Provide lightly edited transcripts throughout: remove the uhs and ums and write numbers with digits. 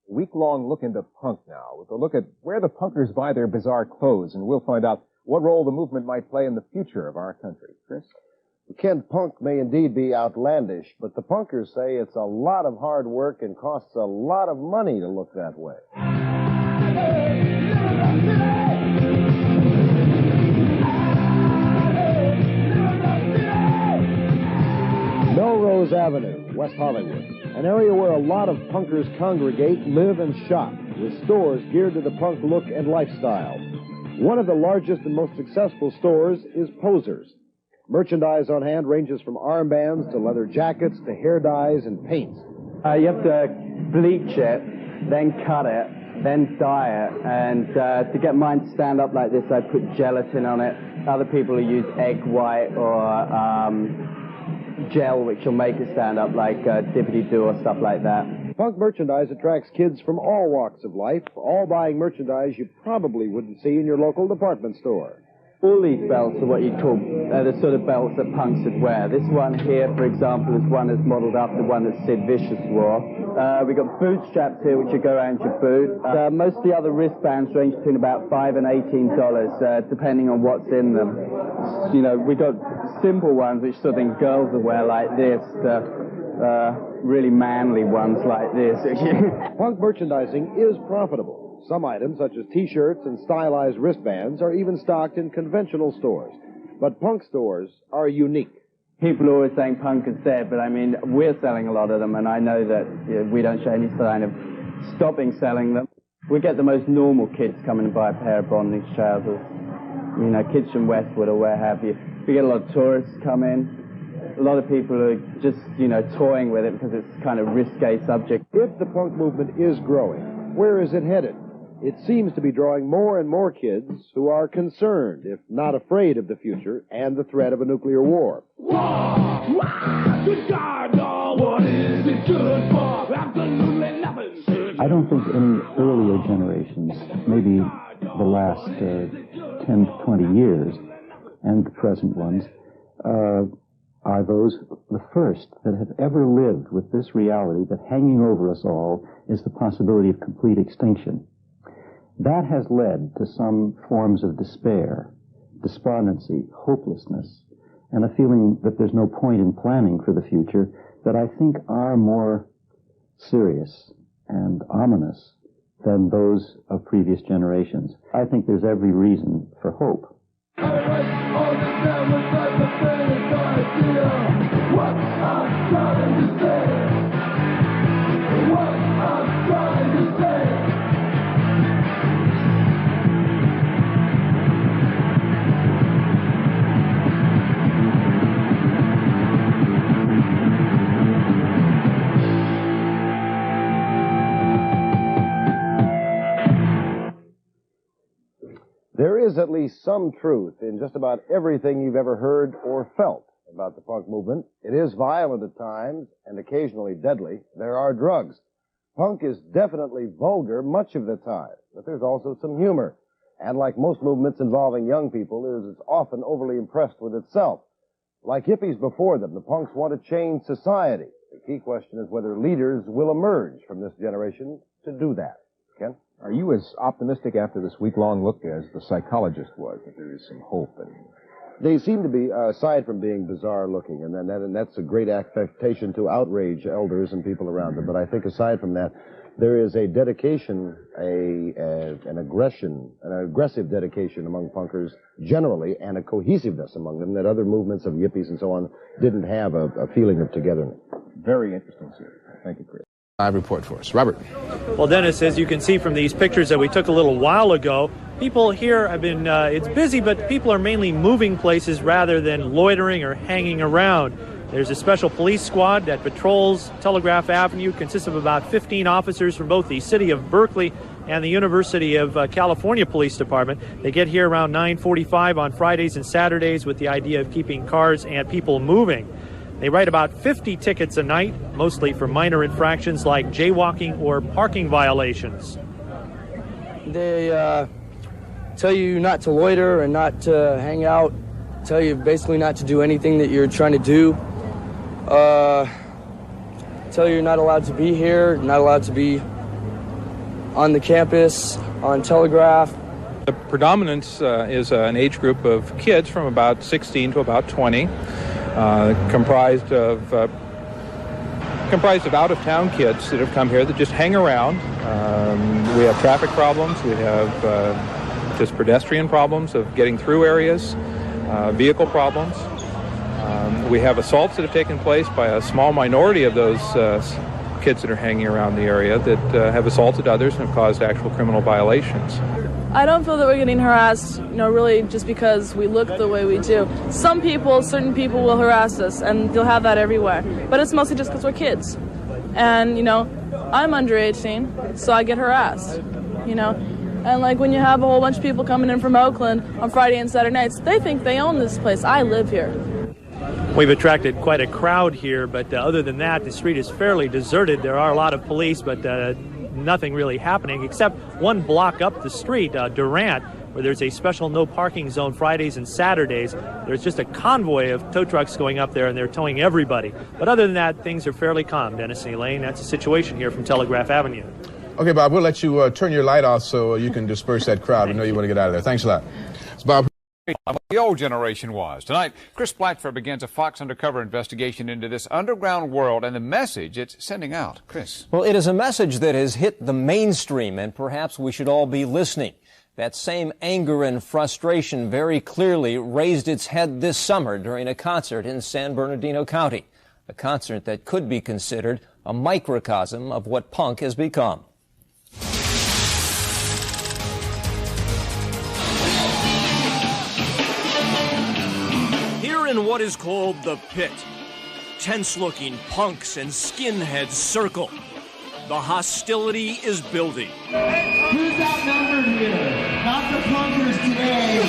week-long look into punk now, with a look at where the punkers buy their bizarre clothes, and we'll find out what role the movement might play in the future of our country. Chris? Ken, punk may indeed be outlandish, but the punkers say it's a lot of hard work and costs a lot of money to look that way. Melrose Avenue, West Hollywood, an area where a lot of punkers congregate, live, and shop, with stores geared to the punk look and lifestyle. One of the largest and most successful stores is Posers. Merchandise on hand ranges from armbands to leather jackets to hair dyes and paints. You have to bleach it, then cut it, then dye it, and to get mine to stand up like this, I put gelatin on it. Other people use egg white or gel, which will make it stand up like dippity-doo or stuff like that. Punk merchandise attracts kids from all walks of life, all buying merchandise you probably wouldn't see in your local department store. All these belts are what you call the sort of belts that punks would wear. This one here, for example, is one that's modeled after the one that Sid Vicious wore. We've got boot straps here, which will go around your boot. Most of the other wristbands range between about $5 and $18, depending on what's in them. You know, we've got simple ones, which sort of think girls will wear like this, really manly ones like this. Punk merchandising is profitable. Some items, such as T-shirts and stylized wristbands, are even stocked in conventional stores. But punk stores are unique. People are always saying punk is dead, but I mean, we're selling a lot of them, and I know that we don't show any sign of stopping selling them. We get the most normal kids coming to buy a pair of bondage trousers. You know, kids from Westwood or where have you. We get a lot of tourists come in. A lot of people are just, you know, toying with it because it's kind of risque subject. If the punk movement is growing, where is it headed? It seems to be drawing more and more kids who are concerned, if not afraid, of the future and the threat of a nuclear war. Good God, no, what is it good for? Absolutely nothing. I don't think any earlier generations, maybe the last 10 to 20 years, and the present ones, are those the first that have ever lived with this reality that hanging over us all is the possibility of complete extinction. That has led to some forms of despair, despondency, hopelessness, and a feeling that there's no point in planning for the future that I think are more serious and ominous than those of previous generations. I think there's every reason for hope. There is at least some truth in just about everything you've ever heard or felt about the punk movement. It is violent at times and occasionally deadly. There are drugs. Punk is definitely vulgar much of the time, but there's also some humor. And like most movements involving young people, it is often overly impressed with itself. Like hippies before them, the punks want to change society. The key question is whether leaders will emerge from this generation to do that. Ken? Are you as optimistic after this week-long look as the psychologist was, that there is some hope? They seem to be, aside from being bizarre-looking, and that's a great affectation to outrage elders and people around them, but I think aside from that, there is a dedication, an aggressive dedication among punkers generally, and a cohesiveness among them that other movements of yippies and so on didn't have a feeling of togetherness. Very interesting, sir. Thank you, Chris. Live report for us. Robert. Well, Dennis, as you can see from these pictures that we took a little while ago, people here have been, it's busy, but people are mainly moving places rather than loitering or hanging around. There's a special police squad that patrols Telegraph Avenue, consists of about 15 officers from both the City of Berkeley and the University of California Police Department. They get here around 9:45 on Fridays and Saturdays with the idea of keeping cars and people moving. They write about 50 tickets a night, mostly for minor infractions like jaywalking or parking violations. They tell you not to loiter and not to hang out, tell you basically not to do anything that you're trying to do, tell you you're not allowed to be here, not allowed to be on the campus, on Telegraph. The predominance is an age group of kids from about 16 to about 20, comprised of out-of-town kids that have come here that just hang around. We have traffic problems. We have just pedestrian problems of getting through areas, vehicle problems. We have assaults that have taken place by a small minority of those kids that are hanging around the area that have assaulted others and have caused actual criminal violations. I don't feel that we're getting harassed, really just because we look the way we do. Certain people will harass us, and they'll have that everywhere. But it's mostly just because we're kids. And, I'm under 18, so I get harassed, And, when you have a whole bunch of people coming in from Oakland on Friday and Saturday nights, they think they own this place. I live here. We've attracted quite a crowd here, but other than that, the street is fairly deserted. There are a lot of police, but nothing really happening except one block up the street, Durant, where there's a special no parking zone Fridays and Saturdays. There's just a convoy of tow trucks going up there, and they're towing everybody. But other than that, things are fairly calm, Dennis and Elaine. That's the situation here from Telegraph Avenue. Okay, Bob, we'll let you turn your light off so you can disperse that crowd. We know you want to get out of there. Thanks a lot. It's Bob. What the old generation was. Tonight, Chris Blatchford begins a Fox Undercover investigation into this underground world and the message it's sending out. Chris. Well, it is a message that has hit the mainstream, and perhaps we should all be listening. That same anger and frustration very clearly raised its head this summer during a concert in San Bernardino County, a concert that could be considered a microcosm of what punk has become. In what is called the Pit, tense-looking punks and skinheads circle. The hostility is building. Who's outnumbered here? Not the punkers today.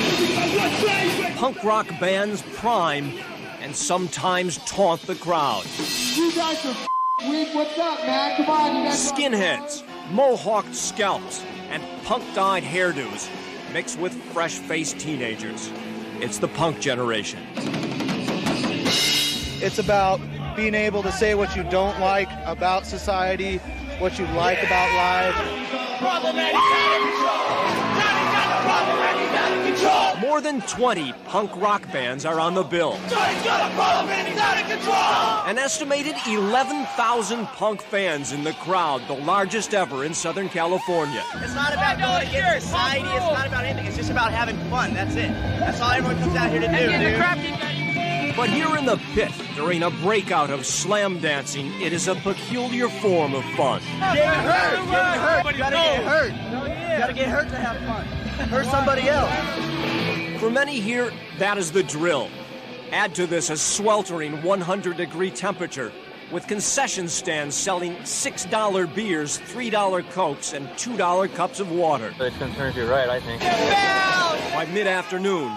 Punk rock bands prime and sometimes taunt the crowd. You guys are weak. What's up, man? Come on, you guys. Skinheads, mohawked scalps, and punk-dyed hairdos mix with fresh-faced teenagers. It's the punk generation. It's about being able to say what you don't like about society, what you like about life. More than 20 punk rock bands are on the bill. An estimated 11,000 punk fans in the crowd, the largest ever in Southern California. It's not about going against society. It's not about anything. It's just about having fun. That's it. That's all everyone comes out here to do, dude. But here in the Pit, during a breakout of slam dancing, it is a peculiar form of fun. Get hurt. You gotta get hurt. You gotta get hurt to have fun. Hurt somebody else. For many here, that is the drill. Add to this a sweltering 100-degree temperature, with concession stands selling $6 beers, $3 Cokes, and $2 cups of water. It's gonna turn to your right, I think. By mid-afternoon,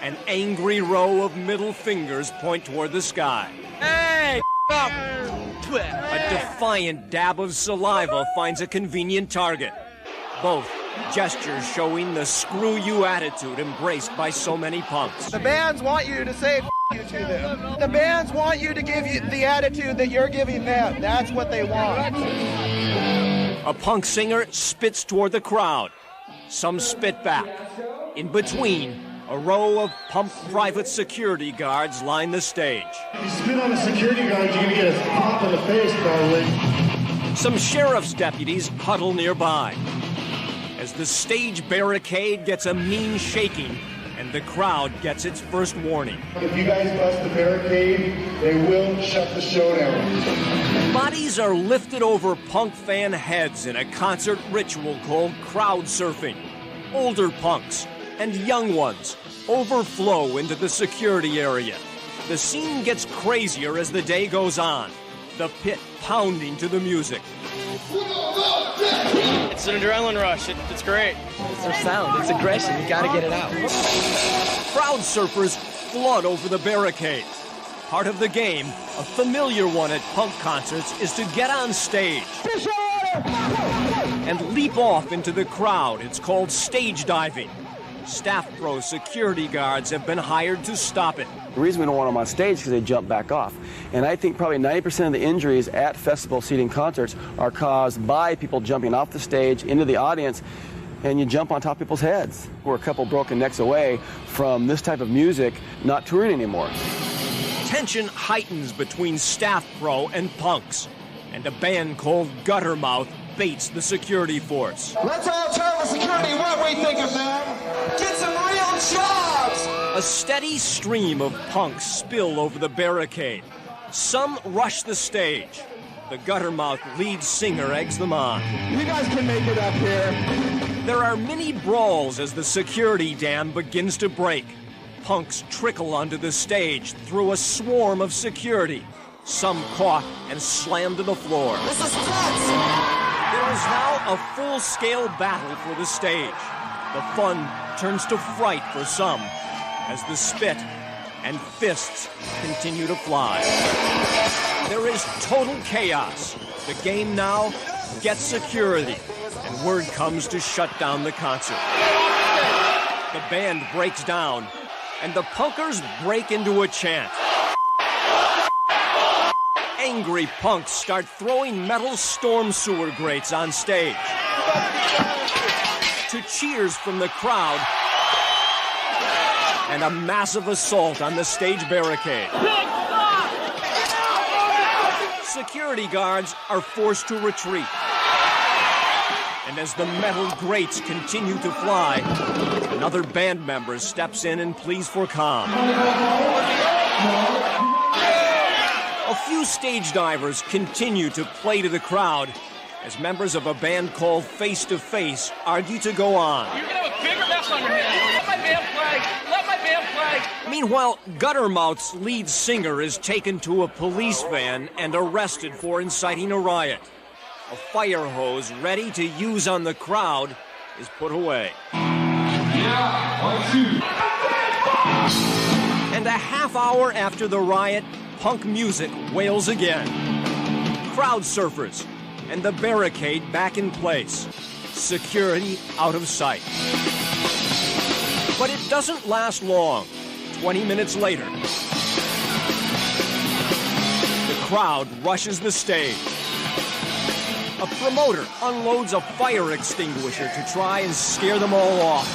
an angry row of middle fingers point toward the sky. Hey, up! A defiant dab of saliva finds a convenient target. Both gestures showing the screw you attitude embraced by so many punks. The bands want you to say you to them. The bands want you to give you the attitude that you're giving them. That's what they want. A punk singer spits toward the crowd. Some spit back. In between, a row of pump private security guards line the stage. If you spit on a security guard, you're going to get a pop in the face, probably. Some sheriff's deputies huddle nearby. As the stage barricade gets a mean shaking and the crowd gets its first warning. If you guys bust the barricade, they will shut the show down. Bodies are lifted over punk fan heads in a concert ritual called crowd surfing. Older punks and young ones overflow into the security area. The scene gets crazier as the day goes on. The Pit pounding to the music. It's an adrenaline rush. It's great. It's their sound. It's aggression. You gotta get it out. Crowd surfers flood over the barricade. Part of the game, a familiar one at punk concerts, is to get on stage and leap off into the crowd. It's called stage diving. Staff Pro security guards have been hired to stop it. The reason we don't want them on stage is because they jump back off. And I think probably 90% of the injuries at festival seating concerts are caused by people jumping off the stage into the audience, and you jump on top of people's heads. We're a couple broken necks away from this type of music not touring anymore. Tension heightens between Staff Pro and punks, and a band called Guttermouth baits the security force. Let's all tell the security what we think of them. Get some real jobs! A steady stream of punks spill over the barricade. Some rush the stage. The Guttermouth lead singer eggs them on. You guys can make it up here. There are mini brawls as the security dam begins to break. Punks trickle onto the stage through a swarm of security. Some caught and slammed to the floor. This is nuts! There is now a full-scale battle for the stage. The fun turns to fright for some as the spit and fists continue to fly. There is total chaos. The game now gets security, and word comes to shut down the concert. The band breaks down, and the punkers break into a chant. Angry punks start throwing metal storm sewer grates on stage. To cheers from the crowd and a massive assault on the stage barricade. Security guards are forced to retreat. And as the metal grates continue to fly, another band member steps in and pleads for calm. A few stage divers continue to play to the crowd as members of a band called Face to Face argue to go on. You're gonna have a bigger mess on your hands. Let my band play. Let my band play. Meanwhile, Guttermouth's lead singer is taken to a police van and arrested for inciting a riot. A fire hose ready to use on the crowd is put away. And a half hour after the riot, punk music wails again. Crowd surfers and the barricade back in place. Security out of sight. But it doesn't last long. 20 minutes later, the crowd rushes the stage. A promoter unloads a fire extinguisher to try and scare them all off.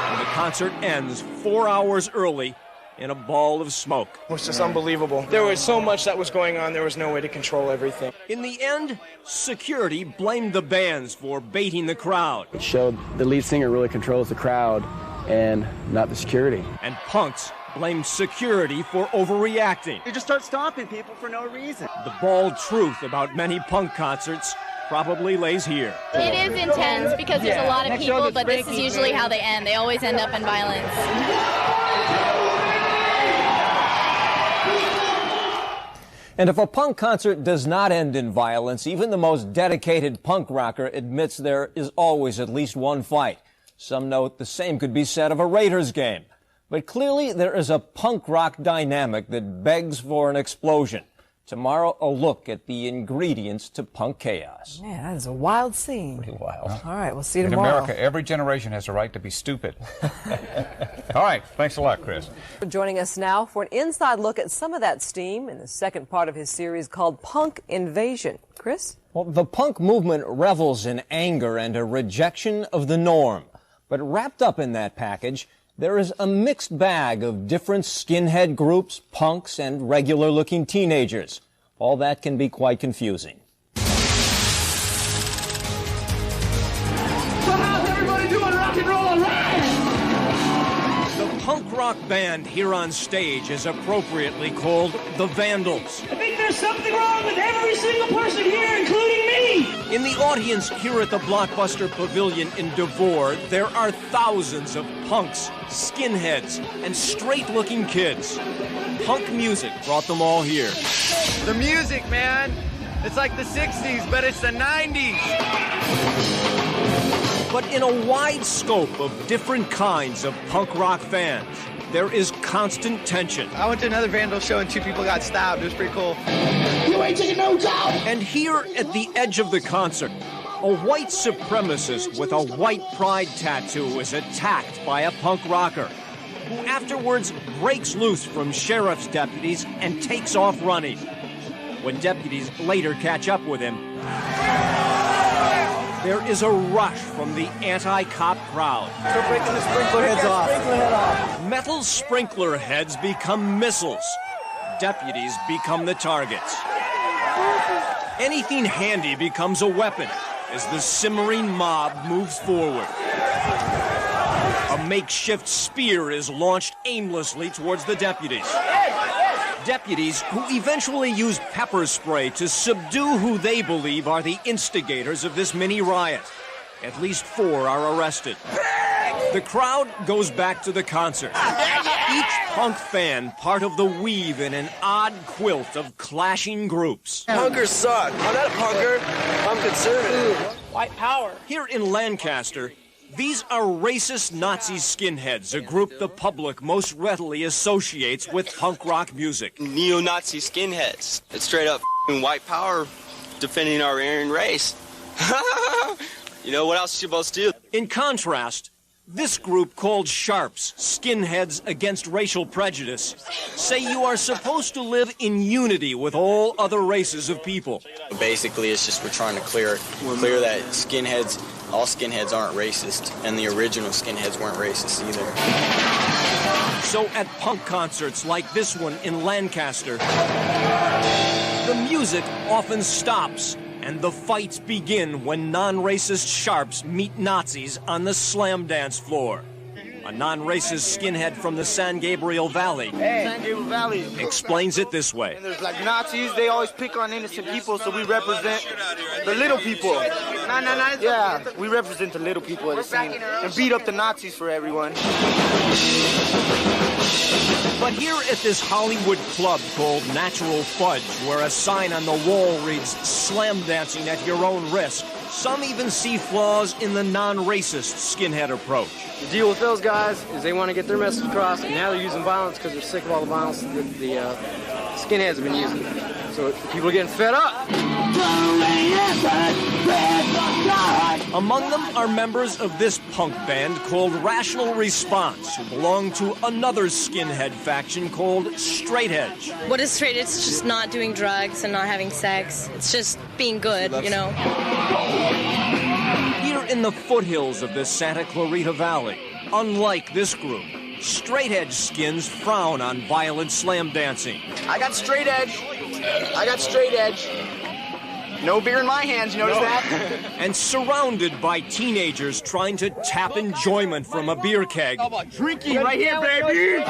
And the concert ends 4 hours early in a ball of smoke. It was just unbelievable. There was so much that was going on, there was no way to control everything. In the end, security blamed the bands for baiting the crowd. It showed the lead singer really controls the crowd and not the security. And punks blamed security for overreacting. You just start stopping people for no reason. The bald truth about many punk concerts probably lays here. It is intense because there's a lot of people, but this is usually how they end. They always end up in violence. And if a punk concert does not end in violence, even the most dedicated punk rocker admits there is always at least one fight. Some note the same could be said of a Raiders game. But clearly there is a punk rock dynamic that begs for an explosion. Tomorrow, a look at the ingredients to punk chaos. Man, that is a wild scene. Pretty wild. All right, we'll see you In tomorrow. America, every generation has a right to be stupid. All right, thanks a lot, Chris. Joining us now for an inside look at some of that steam in the second part of his series called Punk Invasion. Chris? Well, the punk movement revels in anger and a rejection of the norm. But wrapped up in that package, there is a mixed bag of different skinhead groups, punks, and regular-looking teenagers. All that can be quite confusing. So how's everybody doing rock and roll live? The punk rock band here on stage is appropriately called the Vandals. I think there's something wrong with every single person here, including me. In the audience here at the Blockbuster Pavilion in Devore, there are thousands of punks, skinheads, and straight-looking kids. Punk music brought them all here. The music, man. It's like the 60s, but it's the 90s. But in a wide scope of different kinds of punk rock fans, there is constant tension. I went to another Vandal show and 2 people got stabbed. It was pretty cool. You ain't taking no job. And here at the edge of the concert, A white supremacist with a white pride tattoo is attacked by a punk rocker, who afterwards breaks loose from sheriff's deputies and takes off running. When deputies later catch up with him, there is a rush from the anti-cop crowd. They're breaking the sprinkler heads off. Metal sprinkler heads become missiles. Deputies become the targets. Anything handy becomes a weapon as the simmering mob moves forward. A makeshift spear is launched aimlessly towards the deputies. Deputies who eventually use pepper spray to subdue who they believe are the instigators of this mini riot. At least 4 are arrested. The crowd goes back to the concert. Each punk fan part of the weave in an odd quilt of clashing groups. Punkers suck. I'm not a punker. I'm conservative. White power. Here in Lancaster, these are racist Nazi skinheads, a group the public most readily associates with punk rock music. Neo-Nazi skinheads. It's straight up white power defending our Aryan race. You know, what else are you supposed to do? In contrast, this group called Sharps, Skinheads Against Racial Prejudice, say you are supposed to live in unity with all other races of people. Basically, it's just we're trying to clear that skinheads, all skinheads aren't racist, and the original skinheads weren't racist either. So at punk concerts like this one in Lancaster, the music often stops and the fights begin when non-racist Sharps meet Nazis on the slam dance floor. A non-racist skinhead from the San Gabriel Valley explains it this way. And there's like Nazis, they always pick on innocent people, so we represent the little people. Yeah, we represent the little people of the scene and beat up the Nazis for everyone. But here at this Hollywood club called Natural Fudge, where a sign on the wall reads, "Slam dancing at your own risk," some even see flaws in the non-racist skinhead approach. The deal with those guys is they want to get their message across, and now they're using violence because they're sick of all the violence that the skinheads have been using. So people are getting fed up. Among them are members of this punk band called Rational Response, who belong to another skinhead faction called Straight Edge. What is straight? It's just not doing drugs and not having sex. It's just being good, you know. Here in the foothills of the Santa Clarita Valley, unlike this group, Straight Edge skins frown on violent slam dancing. I got straight edge. I got straight edge. No beer in my hands, you notice that? And surrounded by teenagers trying to tap enjoyment from a beer keg. How about drinking right here, baby?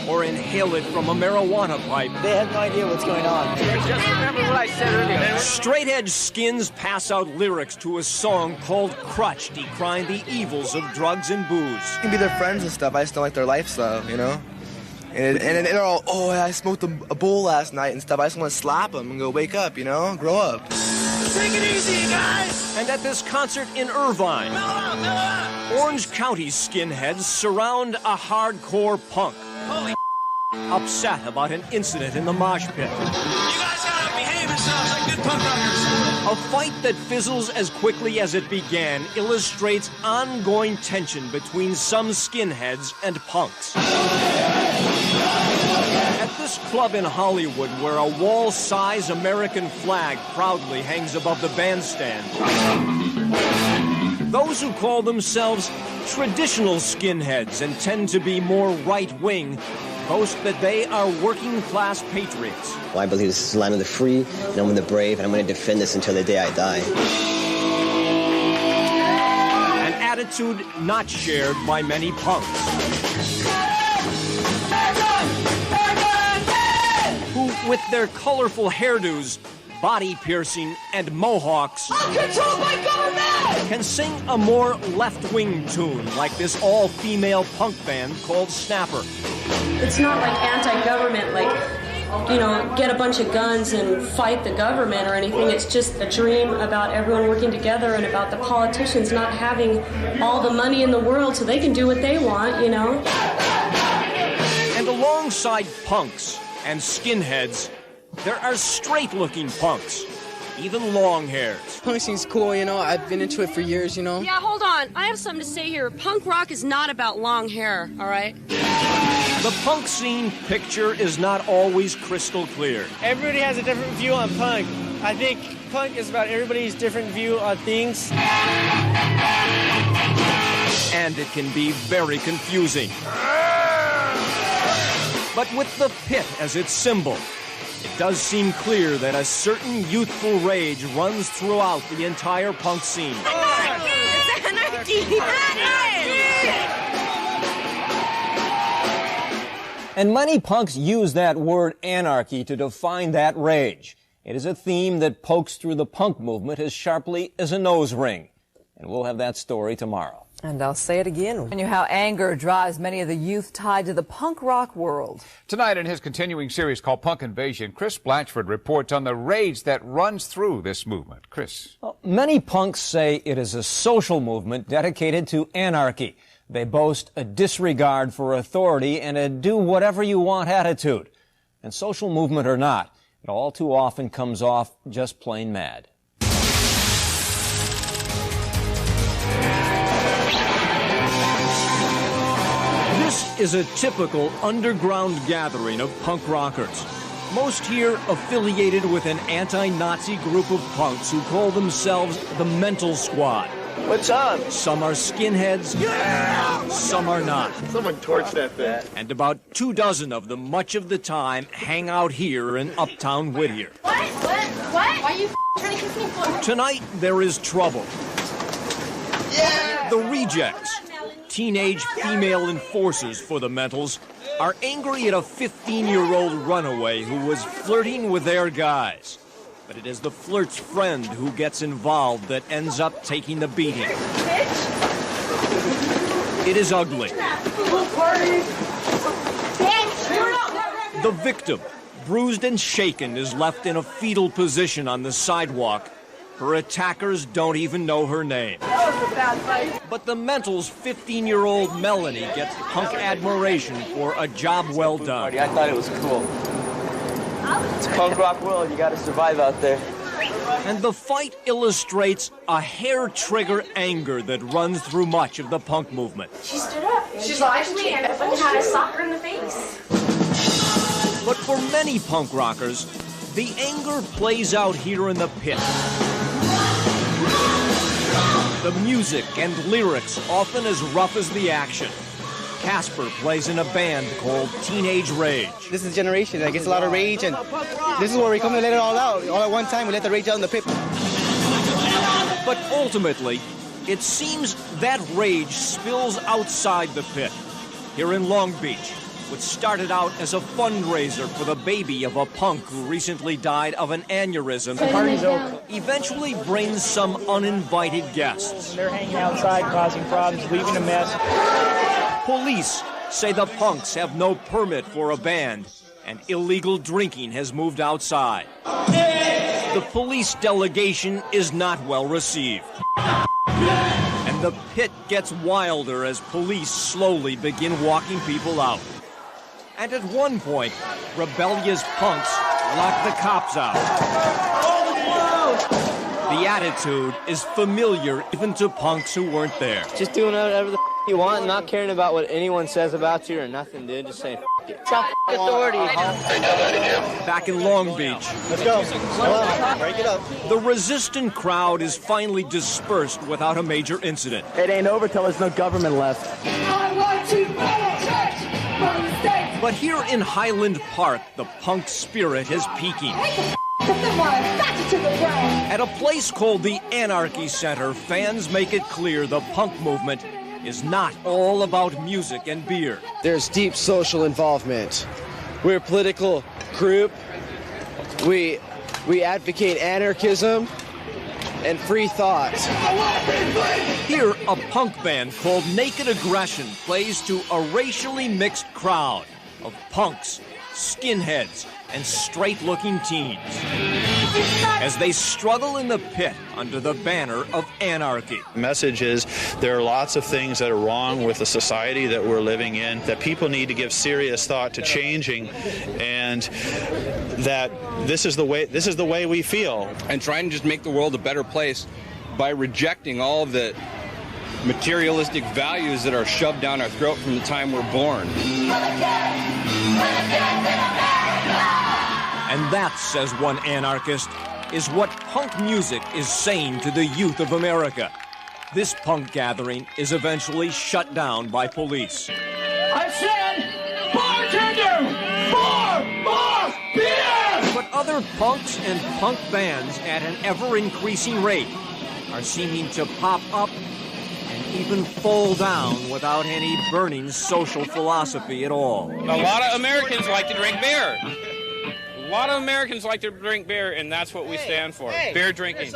Or inhale it from a marijuana pipe. They have no idea what's going on. Just remember what I said earlier. Straight Edge skins pass out lyrics to a song called Crutch, decrying the evils of drugs and booze. You can be their friends and stuff, I just don't like their lifestyle, you know? And they're all, oh, I smoked a bowl last night and stuff. I just want to slap them and go, wake up, you know? Grow up. Take it easy, guys! And at this concert in Irvine, Orange County skinheads surround a hardcore punk. Holy upset about an incident in the mosh pit. You guys gotta behave yourselves like good punk rockers. A fight that fizzles as quickly as it began illustrates ongoing tension between some skinheads and punks. At this club in Hollywood, where a wall-size American flag proudly hangs above the bandstand, those who call themselves traditional skinheads and tend to be more right-wing boast that they are working-class patriots. Well, I believe this is the land of the free, and I'm the brave, and I'm going to defend this until the day I die. An attitude not shared by many punks, who, with their colorful hairdos, body piercing, and mohawks, Controlled by government! can sing a more left-wing tune like this all-female punk band called Snapper. It's not like anti-government, like, you know, get a bunch of guns and fight the government or anything. It's just a dream about everyone working together and about the politicians not having all the money in the world so they can do what they want, you know? And alongside punks and skinheads, there are straight-looking punks. even long hairs. Punk scene's cool, you know. I've been into it for years, you know. Yeah, hold on. I have something to say here. Punk rock is not about long hair, all right? The punk scene picture is not always crystal clear. Everybody has a different view on punk. I think punk is about everybody's different view on things. And it can be very confusing. But with the pit as its symbol, it does seem clear that a certain youthful rage runs throughout the entire punk scene. Anarchy! It's anarchy! Anarchy! And many punks use that word anarchy to define that rage. It is a theme that pokes through the punk movement as sharply as a nose ring. And we'll have that story tomorrow. And I'll say it again. And how anger drives many of the youth tied to the punk rock world. Tonight in his continuing series called Punk Invasion, Chris Blatchford reports on the rage that runs through this movement. Chris. Well, many punks say it is a social movement dedicated to anarchy. They boast a disregard for authority and a do-whatever-you-want attitude. And social movement or not, it all too often comes off just plain mad. This is a typical underground gathering of punk rockers. Most here affiliated with an anti-Nazi group of punks who call themselves the Mental Squad. What's up? Some are skinheads, yeah! Some are not. Someone torched that thing. And about 24 of them much of the time hang out here in Uptown Whittier. What? Why are you trying to kiss me for? Tonight there is trouble. Yeah! The Rejects, teenage female enforcers for the Mentals, are angry at a 15-year-old runaway who was flirting with their guys. But it is the flirt's friend who gets involved that ends up taking the beating. It is ugly. The victim, bruised and shaken, is left in a fetal position on the sidewalk. Her attackers don't even know her name. That was a bad fight. But the Mental's 15-year-old Melanie gets punk admiration for a job well done. I thought it was cool. It's a punk rock world. You got to survive out there. And the fight illustrates a hair-trigger anger that runs through much of the punk movement. She stood up. She's actually and had a sock her in the face. But for many punk rockers, the anger plays out here in the pit. The music and lyrics often as rough as the action. Casper plays in a band called Teenage Rage. This is a generation that gets a lot of rage, and this is where we come to let it all out. All at one time, we let the rage out in the pit. But ultimately, it seems that rage spills outside the pit. Here in Long Beach, which started out as a fundraiser for the baby of a punk who recently died of an aneurysm, eventually brings some uninvited guests. They're hanging outside, causing problems, leaving a mess. Police say the punks have no permit for a band, and illegal drinking has moved outside. The police delegation is not well received. And the pit gets wilder as police slowly begin walking people out. And at one point, rebellious punks lock the cops out. The attitude is familiar even to punks who weren't there. Just doing whatever the you want and not caring about what anyone says about you or nothing, dude. Just saying it. It's authority. Back in Long Beach. Let's go. Break it up. The resistant crowd is finally dispersed without a major incident. It ain't over till there's no government left. I want to protest. But here in Highland Park, the punk spirit is peaking. At a place called the Anarchy Center, fans make it clear the punk movement is not all about music and beer. There's deep social involvement. We're a political group. We advocate anarchism and free thought. Here, a punk band called Naked Aggression plays to a racially mixed crowd of punks, skinheads, and straight-looking teens. as they struggle in the pit under the banner of anarchy. The message is there are lots of things that are wrong with the society that we're living in, that people need to give serious thought to changing, and that this is the way we feel. And trying to just make the world a better place by rejecting all of the materialistic values that are shoved down our throat from the time we're born. And that, says one anarchist, is what punk music is saying to the youth of America. This punk gathering is eventually shut down by police. I said, bartender, more beer! But other punks and punk bands at an ever-increasing rate are seeming to pop up and even fall down without any burning social philosophy at all. A lot of Americans like to drink beer. A lot of Americans like to drink beer, and that's what we stand for, beer drinking.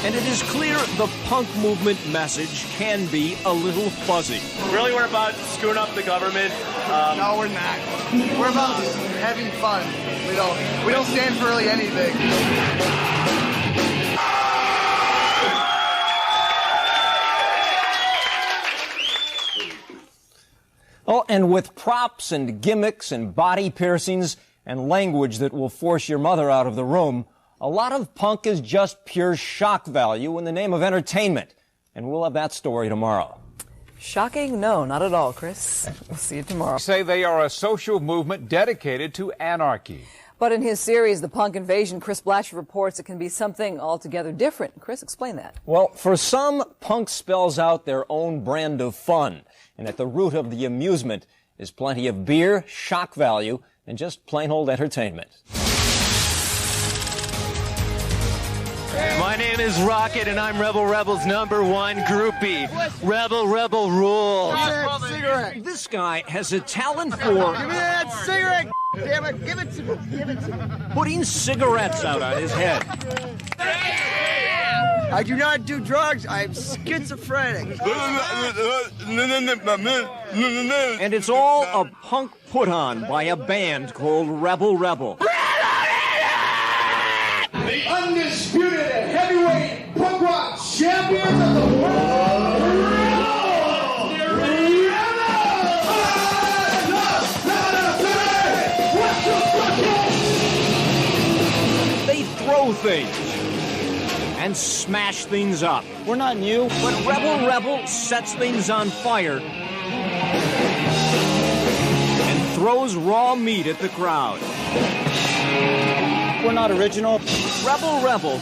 And it is clear the punk movement message can be a little fuzzy. Really, we're about screwing up the government. No, we're not. We're about having fun. We don't stand for really anything. Oh, and with props and gimmicks and body piercings and language that will force your mother out of the room, a lot of punk is just pure shock value in the name of entertainment. And we'll have that story tomorrow. Shocking? No, not at all, Chris. We'll see you tomorrow. Say they are a social movement dedicated to anarchy. But in his series, The Punk Invasion, Chris Blatcher reports it can be something altogether different. Chris, explain that. Well, for some, punk spells out their own brand of fun. And at the root of the amusement is plenty of beer, shock value, and just plain old entertainment. My name is Rocket, and I'm Rebel Rebel's #1 groupie. Rebel Rebel rules. Cigarette. This guy has a talent for... Give me that cigarette, damn it. Give it to me. Give it to me. putting cigarettes out on his head. I do not do drugs. I am schizophrenic. And it's all a punk put-on by a band called Rebel Rebel. The undisputed heavyweight punk rock champions of the world. They throw things and smash things up. We're not new. But Rebel Rebel sets things on fire and throws raw meat at the crowd. We're not original. Rebel Rebel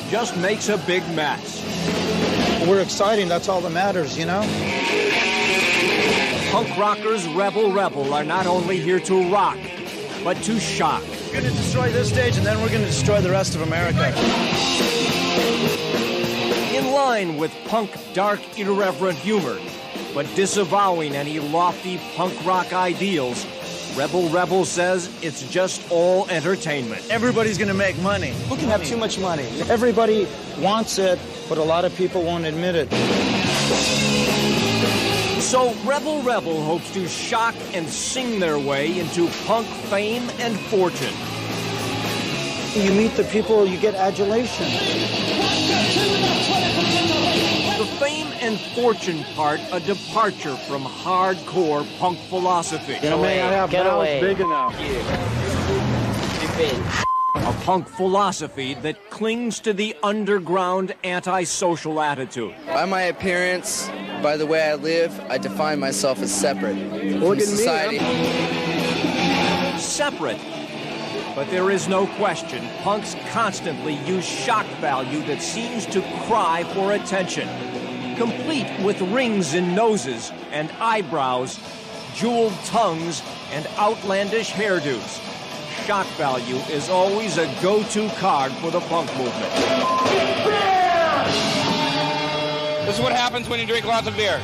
just makes a big mess. We're exciting, that's all that matters, you know? Punk rockers Rebel Rebel are not only here to rock, but to shock. We're going to destroy this stage, and then we're going to destroy the rest of America. In line with punk dark, irreverent humor, but disavowing any lofty punk rock ideals, Rebel Rebel says it's just all entertainment. Everybody's going to make money. Who can have too much money? Everybody wants it, but a lot of people won't admit it. So Rebel Rebel hopes to shock and sing their way into punk fame and fortune. You meet the people, you get adulation. The fame and fortune part, a departure from hardcore punk philosophy. Get away. Big enough. A punk philosophy that clings to the underground antisocial attitude. By my appearance, by the way I live, I define myself as separate Look from at society. Separate. But there is no question, punks constantly use shock value that seems to cry for attention. Complete with rings in noses and eyebrows, jeweled tongues, and outlandish hairdos. Shock value is always a go-to card for the punk movement. This is what happens when you drink lots of beer.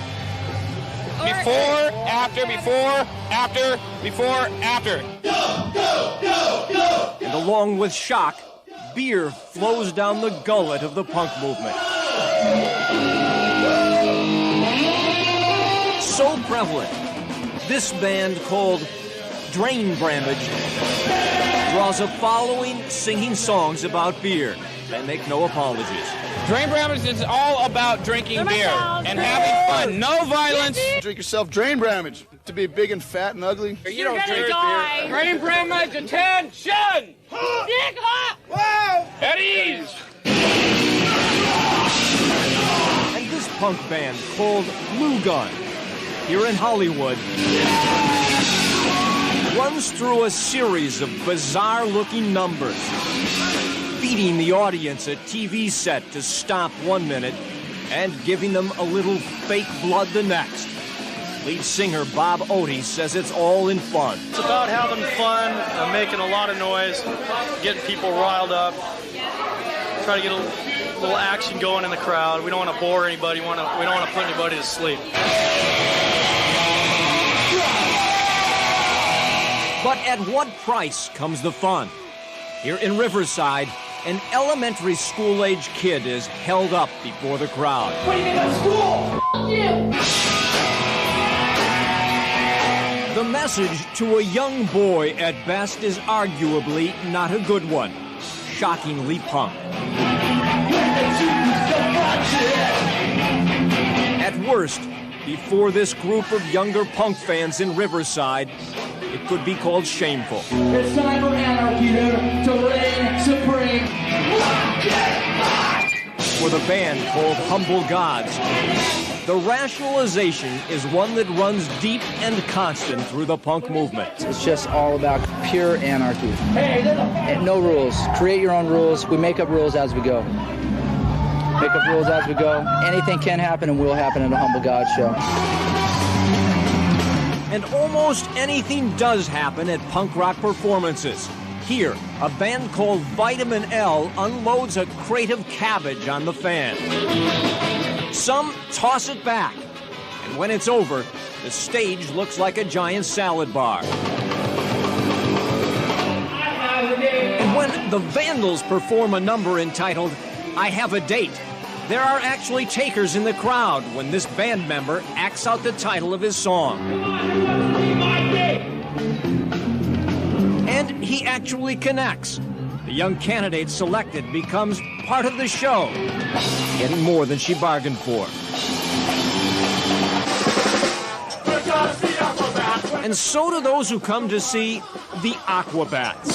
Before, after, before, after, before, after. Go, go, go, go! And along with shock, beer flows down the gullet of the punk movement. So prevalent, this band called Drain Bramage draws a following singing songs about beer. They make no apologies. Drain Bramage is all about drinking beer and having fun. No violence. Drink yourself Drain Bramage. To be big and fat and ugly. You don't drink beer. Drain Bramage, attention! Wow! At ease! And this punk band called Blue Gun, here in Hollywood, runs through a series of bizarre-looking numbers, feeding the audience a TV set to stop 1 minute and giving them a little fake blood the next. Lead singer Bob Oates says it's all in fun. It's about having fun, making a lot of noise, getting people riled up, try to get a little action going in the crowd. We don't want to bore anybody. We don't want to put anybody to sleep. But at what price comes the fun? Here in Riverside, an elementary school-age kid is held up before the crowd. What do you think about school? F you! The message to a young boy at best is arguably not a good one. Shockingly punk. At worst, before this group of younger punk fans in Riverside, it could be called shameful. It's time for anarchy to reign supreme. For the band called Humble Gods, the rationalization is one that runs deep and constant through the punk movement. It's just all about pure anarchy. And no rules. Create your own rules. We make up rules as we go. Make up rules as we go. Anything can happen and will happen at a Humble God show. And almost anything does happen at punk rock performances. Here, a band called Vitamin L unloads a crate of cabbage on the fan. Some toss it back, and when it's over, the stage looks like a giant salad bar. And when the Vandals perform a number entitled, I Have a Date, there are actually takers in the crowd when this band member acts out the title of his song. And he actually connects. The young candidate selected becomes part of the show, getting more than she bargained for. And so do those who come to see the Aquabats,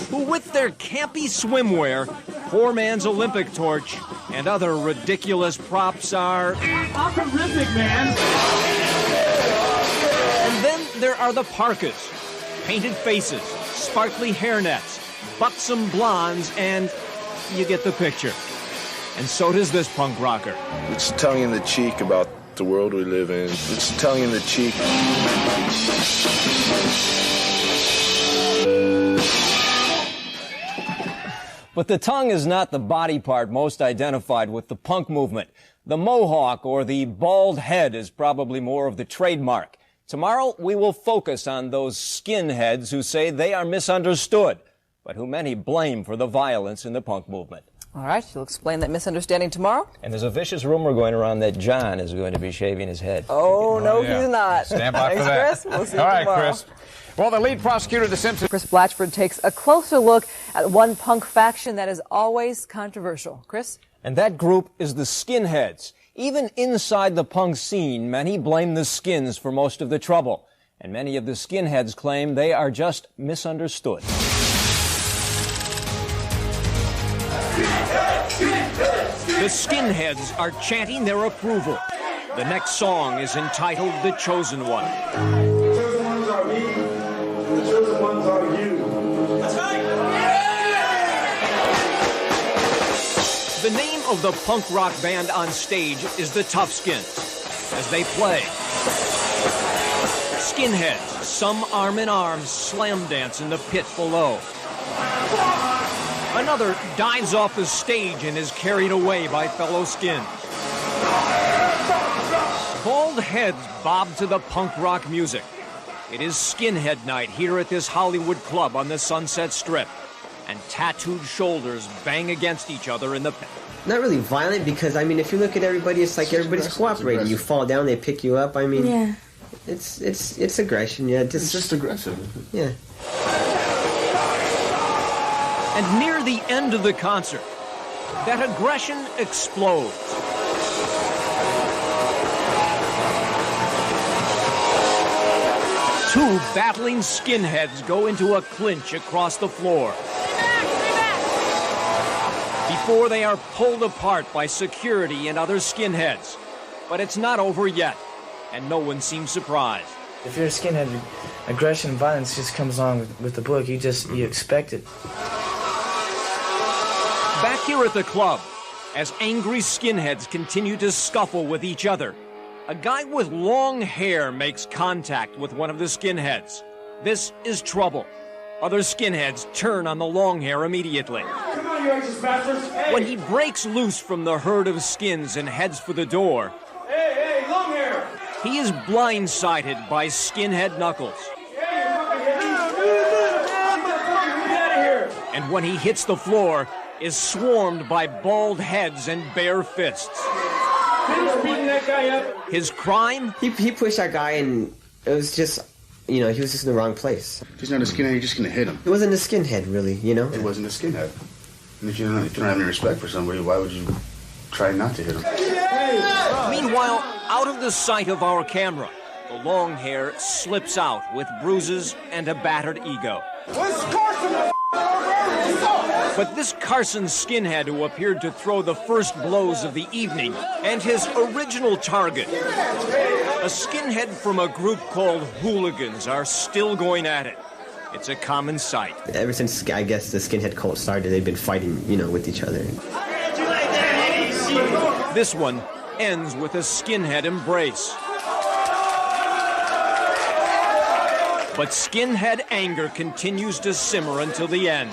who with their campy swimwear, poor man's Olympic torch, and other ridiculous props are... Optimistic, man! And then there are the parkas, painted faces, sparkly hairnets, buxom blondes, and you get the picture. And so does this punk rocker. It's tongue in the cheek about the world we live in. It's tongue in the cheek. But the tongue is not the body part most identified with the punk movement. The mohawk or the bald head is probably more of the trademark. Tomorrow, we will focus on those skinheads who say they are misunderstood, but who many blame for the violence in the punk movement. All right, you'll explain that misunderstanding tomorrow? And there's a vicious rumor going around that John is going to be shaving his head. Oh, no, yeah. he's not. Stand by Thanks, for that. Chris. We'll see you All right, tomorrow. Chris. Well, the lead prosecutor of the Simpsons... Chris Blatchford takes a closer look at one punk faction that is always controversial. Chris? And that group is the skinheads. Even inside the punk scene, many blame the skins for most of the trouble. And many of the skinheads claim they are just misunderstood. The skinheads are chanting their approval. The next song is entitled The Chosen One. The chosen ones are me. The chosen ones are you. That's right. The name of the punk rock band on stage is the Toughskins. As they play, skinheads, some arm in arm, slam dance in the pit below. Another dives off the stage and is carried away by fellow skins. Bald heads bob to the punk rock music. It is skinhead night here at this Hollywood club on the Sunset Strip. And tattooed shoulders bang against each other in the pit. Not really violent because, I mean, if you look at everybody, it's like everybody's cooperating. You fall down, they pick you up. I mean, yeah. It's aggression, yeah. It's just aggressive. Yeah. And near the end of the concert, that aggression explodes. Two battling skinheads go into a clinch across the floor before they are pulled apart by security and other skinheads. But it's not over yet, and no one seems surprised. If you're a skinhead, aggression and violence just comes along with the book. You expect it. Back here at the club, as angry skinheads continue to scuffle with each other, a guy with long hair makes contact with one of the skinheads. This is trouble. Other skinheads turn on the long hair immediately. Come on, you racist bastards! Hey. When he breaks loose from the herd of skins and heads for the door, Hey, long hair! he is blindsided by skinhead Knuckles. And when he hits the floor, is swarmed by bald heads and bare fists. Beating that guy up. His crime? He pushed that guy, and it was just, he was just in the wrong place. If he's not a skinhead, you're just going to hit him. It wasn't a skinhead, really, It wasn't a skinhead. And if you don't have any respect for somebody, why would you try not to hit him? Meanwhile, out of the sight of our camera, the long hair slips out with bruises and a battered ego. Where's Carson? But this Carson skinhead who appeared to throw the first blows of the evening, and his original target, a skinhead from a group called Hooligans, are still going at it. It's a common sight. Ever since, I guess, the skinhead cult started, they've been fighting, with each other. This one ends with a skinhead embrace. But skinhead anger continues to simmer until the end.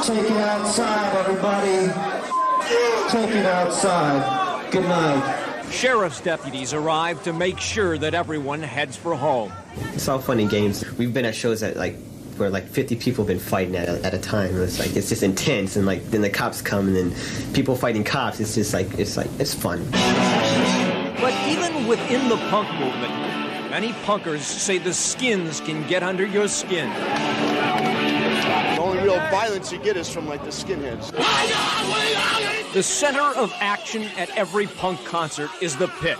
Take it outside, everybody. Take it outside. Good night. Sheriff's deputies arrive to make sure that everyone heads for home. It's all fun and games. We've been at shows that where 50 people have been fighting at a time. It's just intense, and then the cops come, and then people fighting cops. It's just it's fun. But even within the punk movement, many punkers say the skins can get under your skin. The only real violence you get is from the skinheads. The center of action at every punk concert is the pit.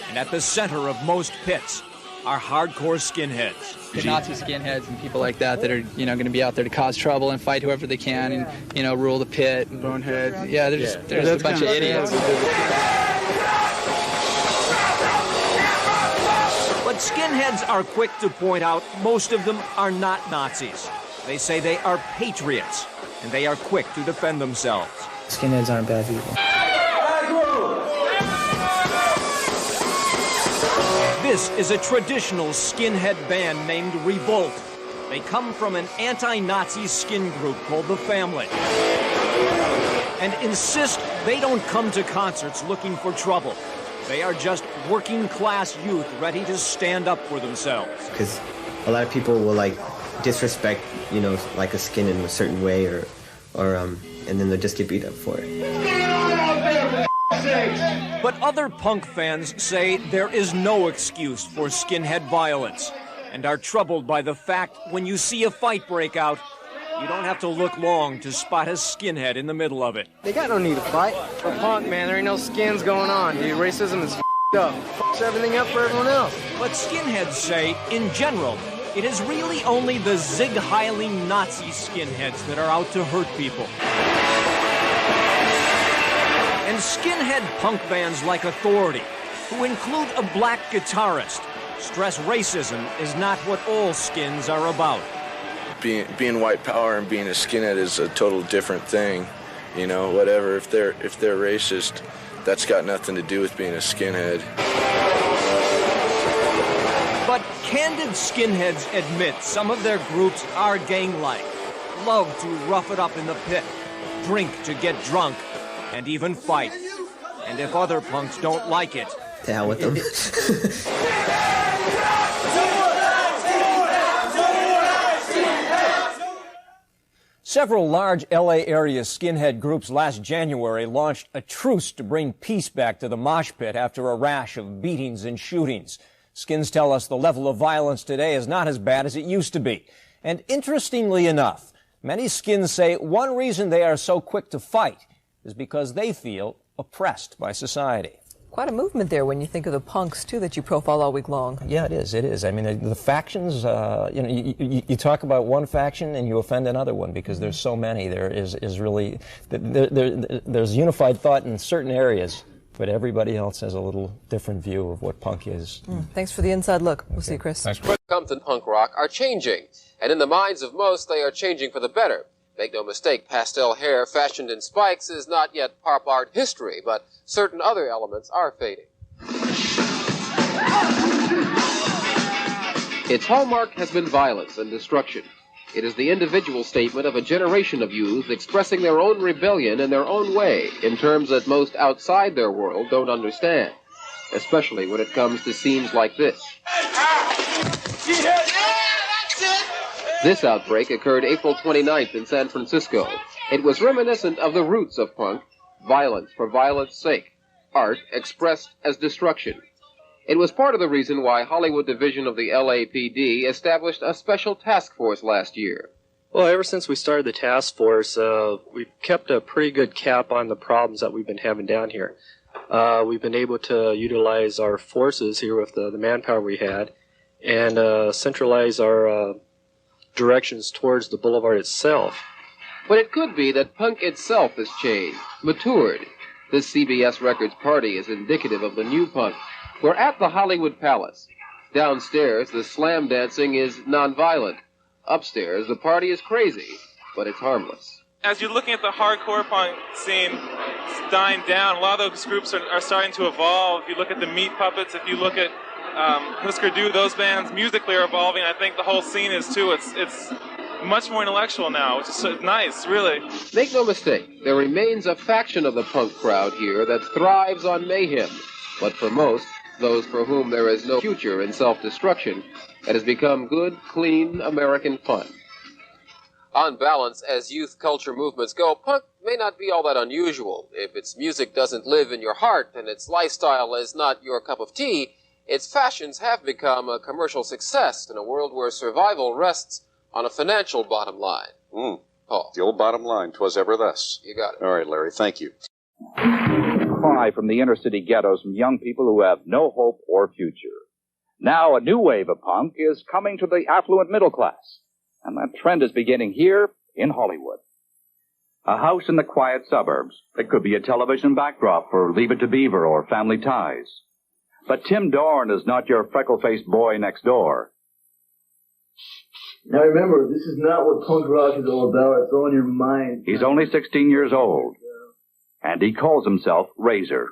And at the center of most pits are hardcore skinheads. The Nazi skinheads and people like that are, going to be out there to cause trouble and fight whoever they can and, rule the pit. Bonehead. Yeah, they're just a bunch of idiots. But skinheads are quick to point out most of them are not Nazis. They say they are patriots, and they are quick to defend themselves. Skinheads aren't bad people. This is a traditional skinhead band named Revolt. They come from an anti-Nazi skin group called The Family, and insist they don't come to concerts looking for trouble. They are just working-class youth ready to stand up for themselves. Because a lot of people will disrespect, a skin in a certain way, or and then they'll just get beat up for it. But other punk fans say there is no excuse for skinhead violence, and are troubled by the fact when you see a fight break out, you don't have to look long to spot a skinhead in the middle of it. They got no need to fight. For punk, man, there ain't no skins going on, dude. Racism is up. Fucks everything up for everyone else. But skinheads say, in general, it is really only the Zig Heily Nazi skinheads that are out to hurt people. And skinhead punk bands like Authority, who include a black guitarist, stress racism is not what all skins are about. Being white power and being a skinhead is a total different thing. Whatever. If they're racist, that's got nothing to do with being a skinhead. But candid skinheads admit some of their groups are gang-like, love to rough it up in the pit, drink to get drunk, and even fight. And if other punks don't like it, to hell with them. Several large L.A. area skinhead groups last January launched a truce to bring peace back to the mosh pit after a rash of beatings and shootings. Skins tell us the level of violence today is not as bad as it used to be. And interestingly enough, Many skins say one reason they are so quick to fight is because they feel oppressed by society. Quite a movement there when you think of the punks, too, that you profile all week long. Yeah, it is. It is. I mean, the factions, you talk about one faction and you offend another one because there's so many. There is really, there's unified thought in certain areas, but everybody else has a little different view of what punk is. Thanks for the inside look. We'll see you, Chris. Thanks. What comes in punk rock are changing, and in the minds of most, they are changing for the better. Make no mistake, pastel hair fashioned in spikes is not yet pop art history, but certain other elements are fading. Its hallmark has been violence and destruction. It is the individual statement of a generation of youth expressing their own rebellion in their own way, in terms that most outside their world don't understand, especially when it comes to scenes like this. This outbreak occurred April 29th in San Francisco. It was reminiscent of the roots of punk, violence for violence sake, art expressed as destruction. It was part of the reason why Hollywood Division of the LAPD established a special task force last year. Well, ever since we started the task force, we've kept a pretty good cap on the problems that we've been having down here. We've been able to utilize our forces here with the manpower we had and centralize our directions towards the boulevard itself. But it could be that punk itself has changed, matured. This CBS Records party is indicative of the new punk. We're at the Hollywood Palace. Downstairs, the slam dancing is nonviolent. Upstairs, the party is crazy, but it's harmless. As you're looking at the hardcore punk scene, it's dying down. A lot of those groups are starting to evolve. If you look at the Meat Puppets, if you look at Husker Du, those bands musically are evolving. I think the whole scene is too. It's much more intellectual now, which is so nice, really. Make no mistake, there remains a faction of the punk crowd here that thrives on mayhem. But for most, those for whom there is no future in self-destruction, it has become good, clean American fun. On balance, as youth culture movements go, punk may not be all that unusual. If its music doesn't live in your heart and its lifestyle is not your cup of tea, its fashions have become a commercial success in a world where survival rests on a financial bottom line. Paul. The old bottom line, 'twas ever thus. You got it. All right, Larry, thank you. Cry from the inner city ghettos from young people who have no hope or future. Now a new wave of punk is coming to the affluent middle class, and that trend is beginning here in Hollywood. A house in the quiet suburbs. It could be a television backdrop for Leave It to Beaver or Family Ties. But Tim Dorn is not your freckle-faced boy next door. Now remember, this is not what punk rock is all about. It's all in your mind. He's only 16 years old, and he calls himself Razor.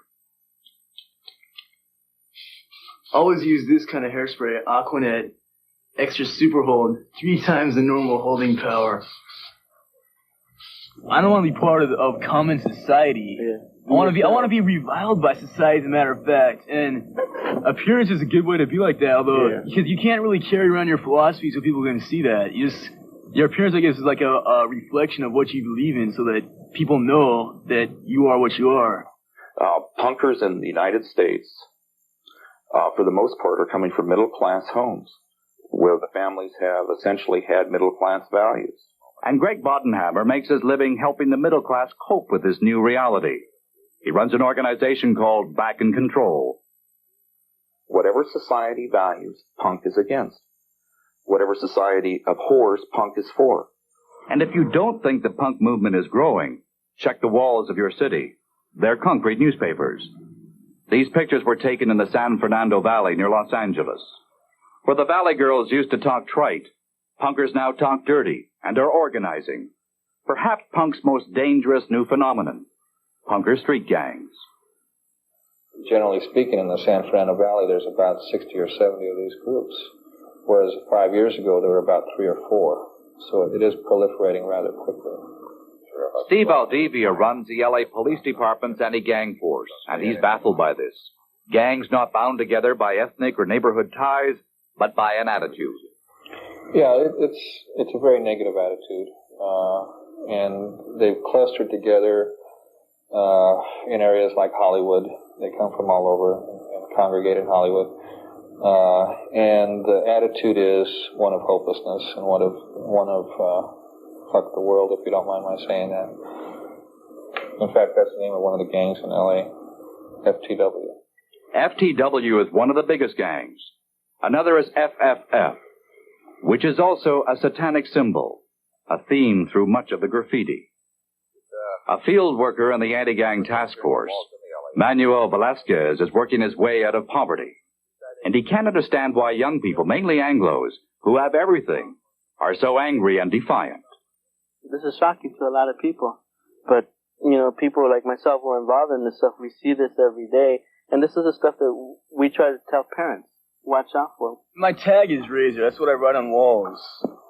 Always use this kind of hairspray, Aquanet, extra super hold, 3 times the normal holding power. I don't want to be part of common society. I want to be reviled by society, as a matter of fact. And appearance is a good way to be like that, although because you can't really carry around your philosophy so people are going to see that. Your appearance, I guess, is like a reflection of what you believe in, so that people know that you are what you are. Punkers in the United States, for the most part, are coming from middle-class homes, where the families have essentially had middle-class values. And Greg Bodenhammer makes his living helping the middle class cope with this new reality. He runs an organization called Back in Control. Whatever society values, punk is against. Whatever society abhors, punk is for. And if you don't think the punk movement is growing, check the walls of your city. They're concrete newspapers. These pictures were taken in the San Fernando Valley near Los Angeles. Where the Valley girls used to talk trite, punkers now talk dirty and are organizing. Perhaps punk's most dangerous new phenomenon, punker street gangs. Generally speaking, in the San Fernando Valley, there's about 60 or 70 of these groups, whereas 5 years ago there were about 3 or 4. So it is proliferating rather quickly. Steve Aldivia runs the LA Police Department's anti-gang force, and he's baffled by this. Gangs not bound together by ethnic or neighborhood ties, but by an attitude. Yeah, it's a very negative attitude, and they've clustered together in areas like Hollywood. They come from all over and congregate in Hollywood, and the attitude is one of hopelessness and one of fuck the world, if you don't mind my saying that. In fact, that's the name of one of the gangs in L.A., FTW. FTW is one of the biggest gangs. Another is FFF, which is also a satanic symbol, a theme through much of the graffiti. A field worker in the anti-gang task force, Manuel Velasquez, is working his way out of poverty. And he can't understand why young people, mainly Anglos, who have everything, are so angry and defiant. This is shocking to a lot of people. But, you know, people like myself who are involved in this stuff, we see this every day. And this is the stuff that we try to tell parents. Watch out for. My tag is Razor. That's what I write on walls.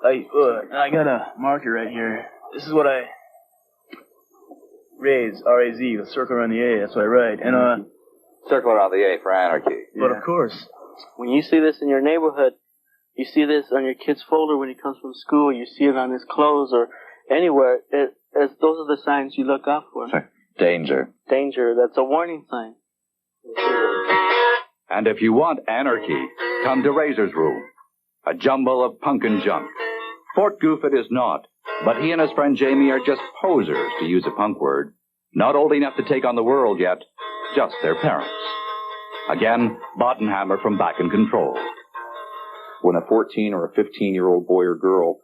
Look, I got a marker right here. This is what I... Raise, R-A-Z, the circle around the A, that's what I write. And, Circle around the A for anarchy. But of course. When you see this in your neighborhood, you see this on your kid's folder when he comes from school, you see it on his clothes or anywhere, those are the signs you look out for. Sorry. Danger. Danger, that's a warning sign. And if you want anarchy, come to Razor's room. A jumble of punk and junk. Fort Goof it is not, but he and his friend Jamie are just posers, to use a punk word. Not old enough to take on the world yet, just their parents. Again, Bottenhammer from Back in Control. When a 14 or a 15-year-old boy or girl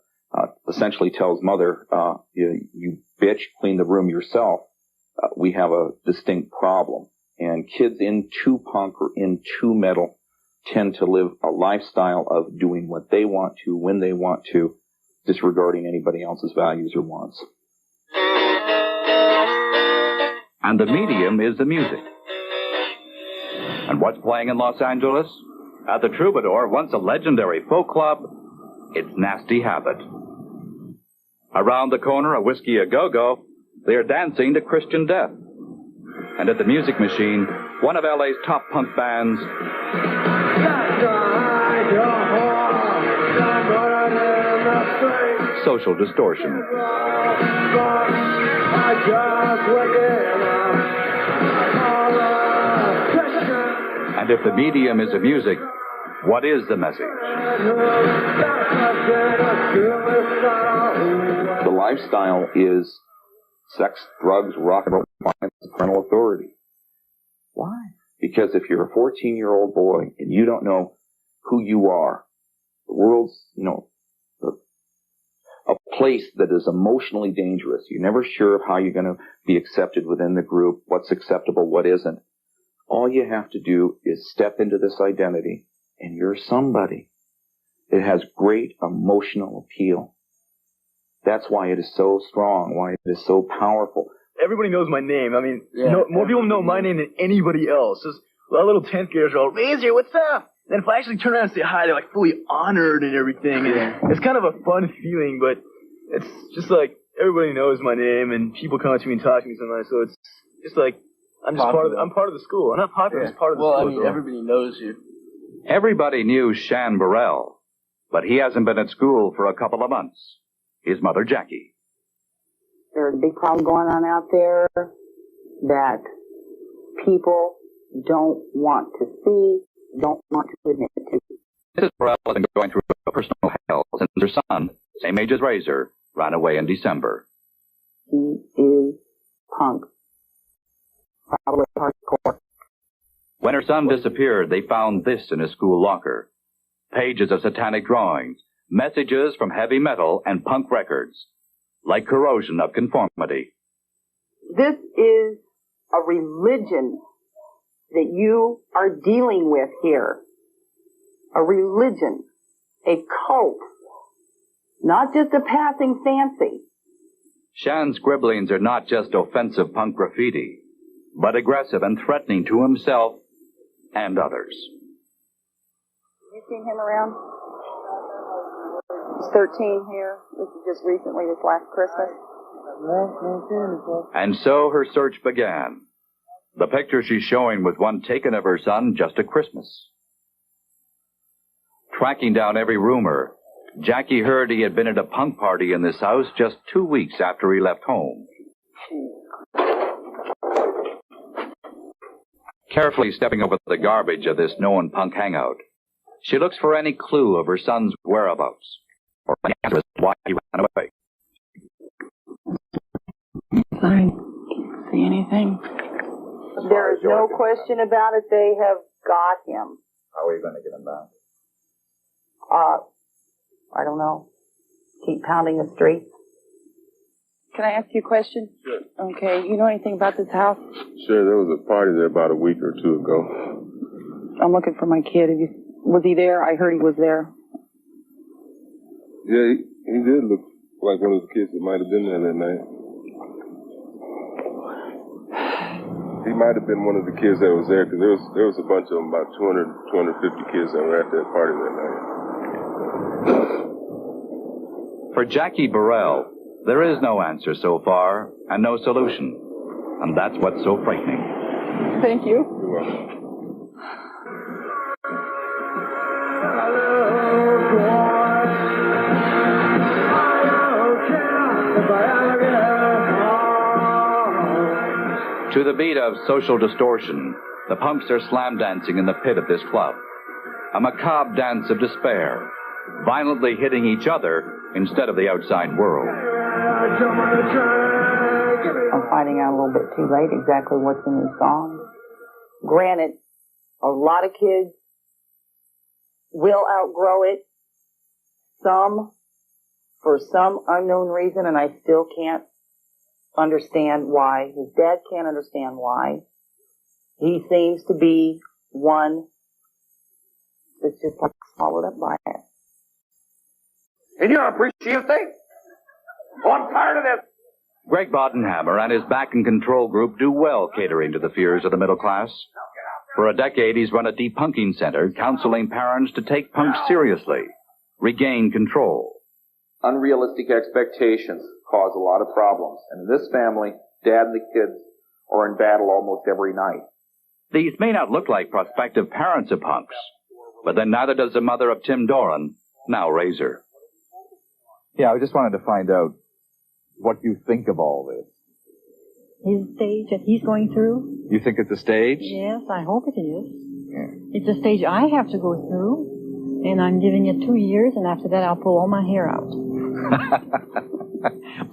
essentially tells mother, you bitch, clean the room yourself, we have a distinct problem. And kids into punk or into metal tend to live a lifestyle of doing what they want to, when they want to, disregarding anybody else's values or wants. And the medium is the music. And what's playing in Los Angeles? At the Troubadour, once a legendary folk club, it's Nasty Habit. Around the corner, a Whiskey A Go-Go, they are dancing to Christian Death. And at the Music Machine, one of LA's top punk bands, Social Distortion. And if the medium is the music, what is the message? The lifestyle is sex, drugs, rock and roll, violence, parental authority. Why? Because if you're a 14-year-old boy and you don't know who you are, the world's, a place that is emotionally dangerous. You're never sure of how you're going to be accepted within the group, what's acceptable, what isn't. All you have to do is step into this identity, and you're somebody. It has great emotional appeal. That's why it is so strong, why it is so powerful. Everybody knows my name. I mean, more people know my name than anybody else. Just a little 10th graders are all, Razor, what's up? And if I actually turn around and say hi, they're like fully honored and everything. And it's kind of a fun feeling, but it's just like everybody knows my name and people come up to me and talk to me sometimes. So it's just like I'm just I'm part of the school. I'm not popular. I'm just part of the school. Well, I mean, everybody knows you. Everybody knew Shan Burrell, but he hasn't been at school for a couple of months. His mother, Jackie. There's a big problem going on out there that people don't want to see, don't want to admit to. Mrs. Burrell has been going through a personal hell since her son, same age as Razor, ran away in December. He is punk. Probably hardcore. When her son disappeared, they found this in his school locker. Pages of satanic drawings, messages from heavy metal and punk records, like corrosion of conformity. This is a religion that you are dealing with here. A religion, a cult, not just a passing fancy. Shan's scribblings are not just offensive punk graffiti, but aggressive and threatening to himself and others. You seen him around? He's 13 here. This is just recently, this last Christmas. And so her search began. The picture she's showing was one taken of her son just at Christmas. Tracking down every rumor, Jackie heard he had been at a punk party in this house just 2 weeks after he left home. Carefully stepping over the garbage of this known punk hangout, she looks for any clue of her son's whereabouts, or any answer as to why he ran away. Fine. Can't see anything. There is no question about it. They have got him. How are you going to get him back? I don't know. Keep pounding the streets. Can I ask you a question? Sure. Okay. You know anything about this house? Sure, there was a party there about a week or two ago. I'm looking for my kid. Was he there? I heard he was there. Yeah, he did look like one of the kids that might have been there that night. He might have been one of the kids that was there, because there was a bunch of them, about 200, 250 kids that were at that party that night. For Jackie Burrell, there is no answer so far and no solution. And that's what's so frightening. Thank you. You're welcome. To the beat of Social Distortion, the punks are slam dancing in the pit of this club. A macabre dance of despair, violently hitting each other instead of the outside world. I'm finding out a little bit too late exactly what's in these songs. Granted, a lot of kids will outgrow it. Some, for some unknown reason, and I still can't understand why. His dad can't understand why. He seems to be one that's just like swallowed up by it. And you're appreciative thing? Oh, I'm tired of this. Greg Bodenhammer and his back and control group do well catering to the fears of the middle class. For a decade, he's run a depunking center, counseling parents to take punk seriously, regain control. Unrealistic expectations cause a lot of problems. And in this family, Dad and the kids are in battle almost every night. These may not look like prospective parents of punks, but then neither does the mother of Tim Doran, now Razor. Yeah, I just wanted to find out what you think of all this. His stage that he's going through? You think it's a stage? Yes, I hope it is. Yeah. It's a stage I have to go through, and I'm giving it 2 years, and after that I'll pull all my hair out.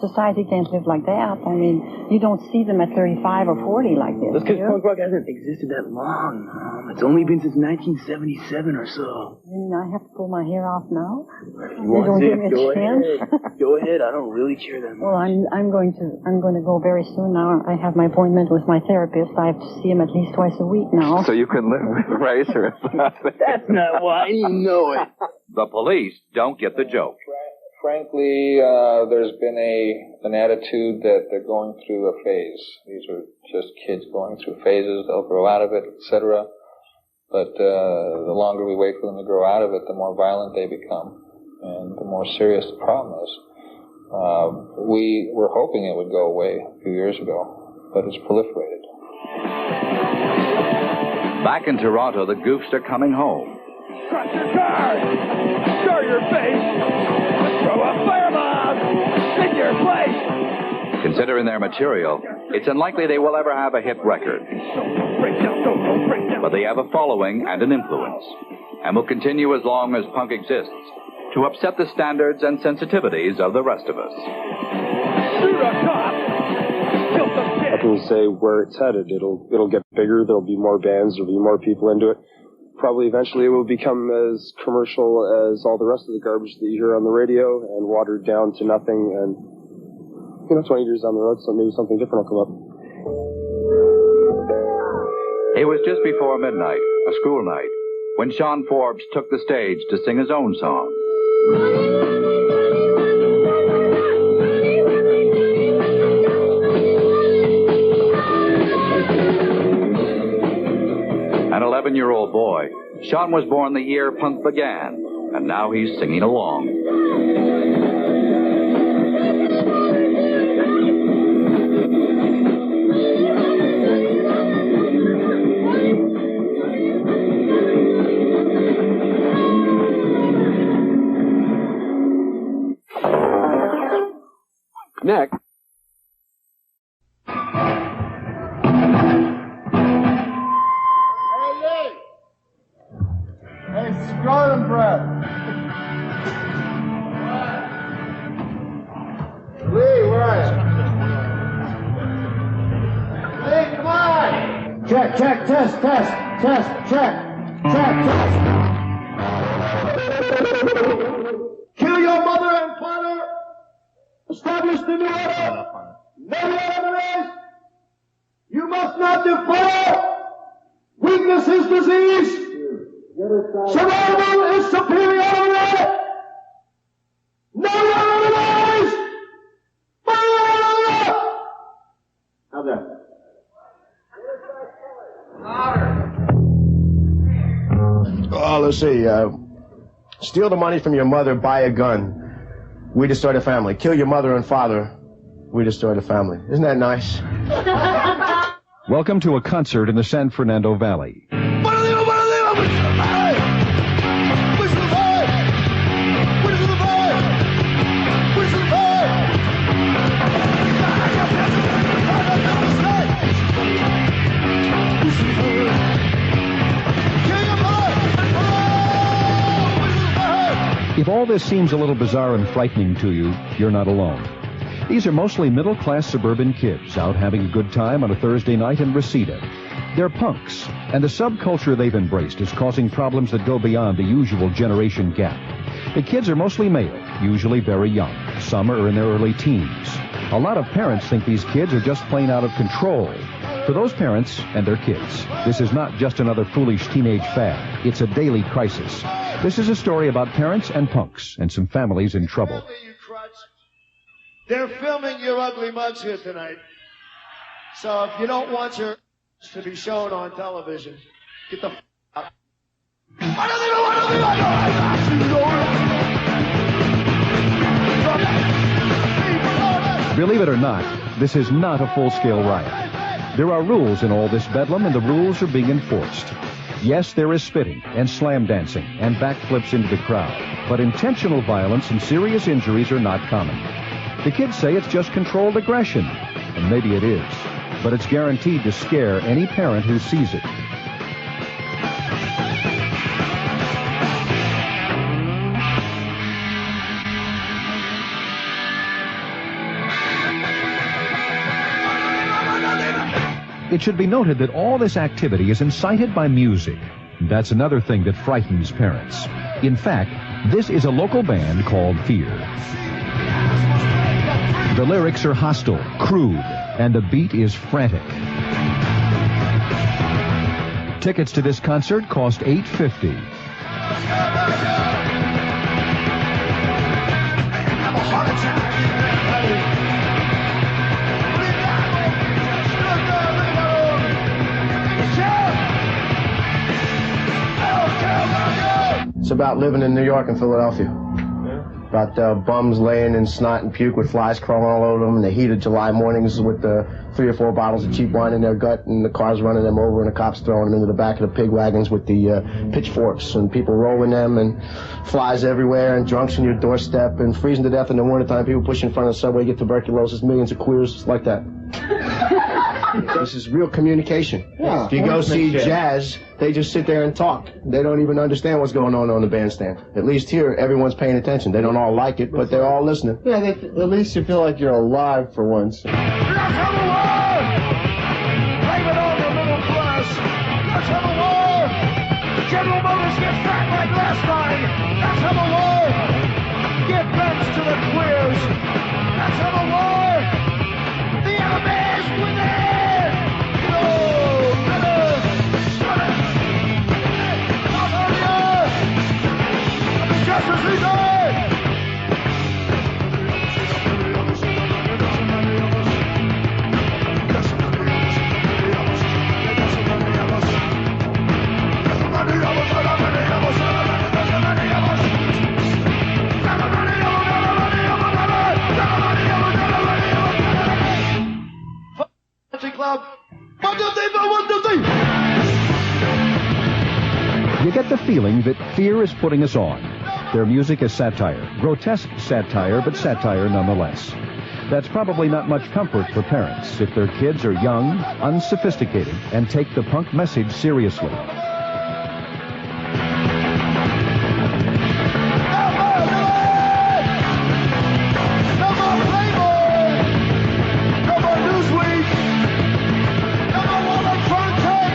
Society can't live like that. I mean, you don't see them at 35 or 40 like this. That's because punk rock hasn't existed that long. It's only been since 1977 or so. You mean I have to pull my hair off now? You want don't to? give me a Go chance? ahead. Go ahead. I don't really care that much. Well, I'm going to go very soon now. I have my appointment with my therapist. I have to see him at least twice a week now. So you can live with Razor. That's not why. You know it. The police don't get the joke. Frankly, there's been an attitude that they're going through a phase. These are just kids going through phases. They'll grow out of it, etc. But the longer we wait for them to grow out of it, the more violent they become, and the more serious the problem is. We were hoping it would go away a few years ago, but it's proliferated. Back in Toronto, the Goofs are coming home. Crush your car! Show your face! Throw a firebomb! In your place! Considering their material, it's unlikely they will ever have a hit record. But they have a following and an influence, and will continue as long as punk exists, to upset the standards and sensitivities of the rest of us. Shoot a cop! Kill some kid! I can say where it's headed. It'll get bigger, there'll be more bands, there'll be more people into it. Probably eventually it will become as commercial as all the rest of the garbage that you hear on the radio and watered down to nothing. And, 20 years down the road, so maybe something different will come up. It was just before midnight, a school night, when Sean Forbes took the stage to sing his own song. An 11-year-old boy, Sean was born the year punk began, and now he's singing along. Next. Scrotum breath. Lee, where are you? Check, check, test, check. Kill your mother and father. Establish the new order. Never enemies. You must not defy. Weakness is disease. Survival is superiority. Never enemies. How's that? Oh, let's see. Steal the money from your mother, buy a gun. We destroy the family. Kill your mother and father. We destroy the family. Isn't that nice? Welcome to a concert in the San Fernando Valley. If all this seems a little bizarre and frightening to you, you're not alone. These are mostly middle-class suburban kids out having a good time on a Thursday night in Reseda. They're punks, and the subculture they've embraced is causing problems that go beyond the usual generation gap. The kids are mostly male, usually very young. Some are in their early teens. A lot of parents think these kids are just plain out of control. For those parents and their kids, this is not just another foolish teenage fad. It's a daily crisis. This is a story about parents and punks and some families in trouble. They're filming your ugly mugs here tonight. So if you don't want your to be shown on television, get the out. Believe it or not, this is not a full-scale riot. There are rules in all this bedlam, and the rules are being enforced. Yes, there is spitting and slam dancing and backflips into the crowd, but intentional violence and serious injuries are not common. The kids say it's just controlled aggression, and maybe it is, but it's guaranteed to scare any parent who sees it. It should be noted that all this activity is incited by music. That's another thing that frightens parents. In fact, this is a local band called Fear. The lyrics are hostile, crude, and the beat is frantic. Tickets to this concert cost $8.50. It's about living in New York and Philadelphia. About bums laying in snot and puke with flies crawling all over them in the heat of July mornings with 3 or 4 bottles of cheap wine in their gut and the cars running them over and the cops throwing them into the back of the pig wagons with the pitchforks and people rolling them and flies everywhere and drunks on your doorstep and freezing to death in the wintertime. People pushing in front of the subway, get tuberculosis, millions of queers like that. This is real communication. Yeah, if you go see jazz, they just sit there and talk. They don't even understand what's going on the bandstand. At least here, everyone's paying attention. They don't all like it, but they're all listening. Yeah, at least you feel like you're alive for once. Let's have a war! Blame it on the middle class! Let's have a war! General Motors gets back like last time! Let's have a war! Give vents to the queers! Let's have a war! The enemy is within! You get the feeling that Fear is putting us on. Their music is satire, grotesque satire, but satire nonetheless. That's probably not much comfort for parents if their kids are young, unsophisticated, and take the punk message seriously. Come on, Newsweek! Come on, Wall of Frontier!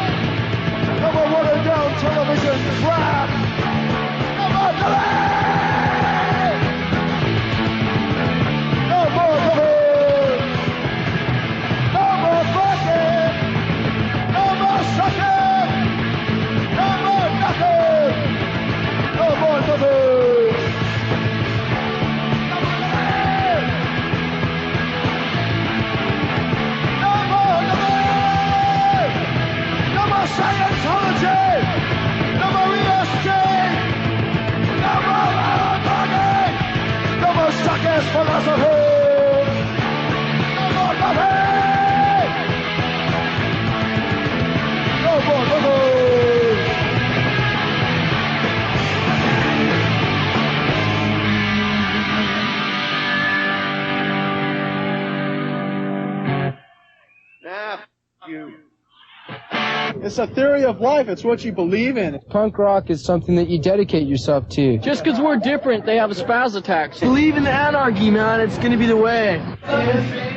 Yes, philosophy! No more Buffy! No more Buffy! It's a theory of life. It's what you believe in. Punk rock is something that you dedicate yourself to. Just because we're different, they have a spaz attack. Believe in the anarchy, man. It's going to be the way.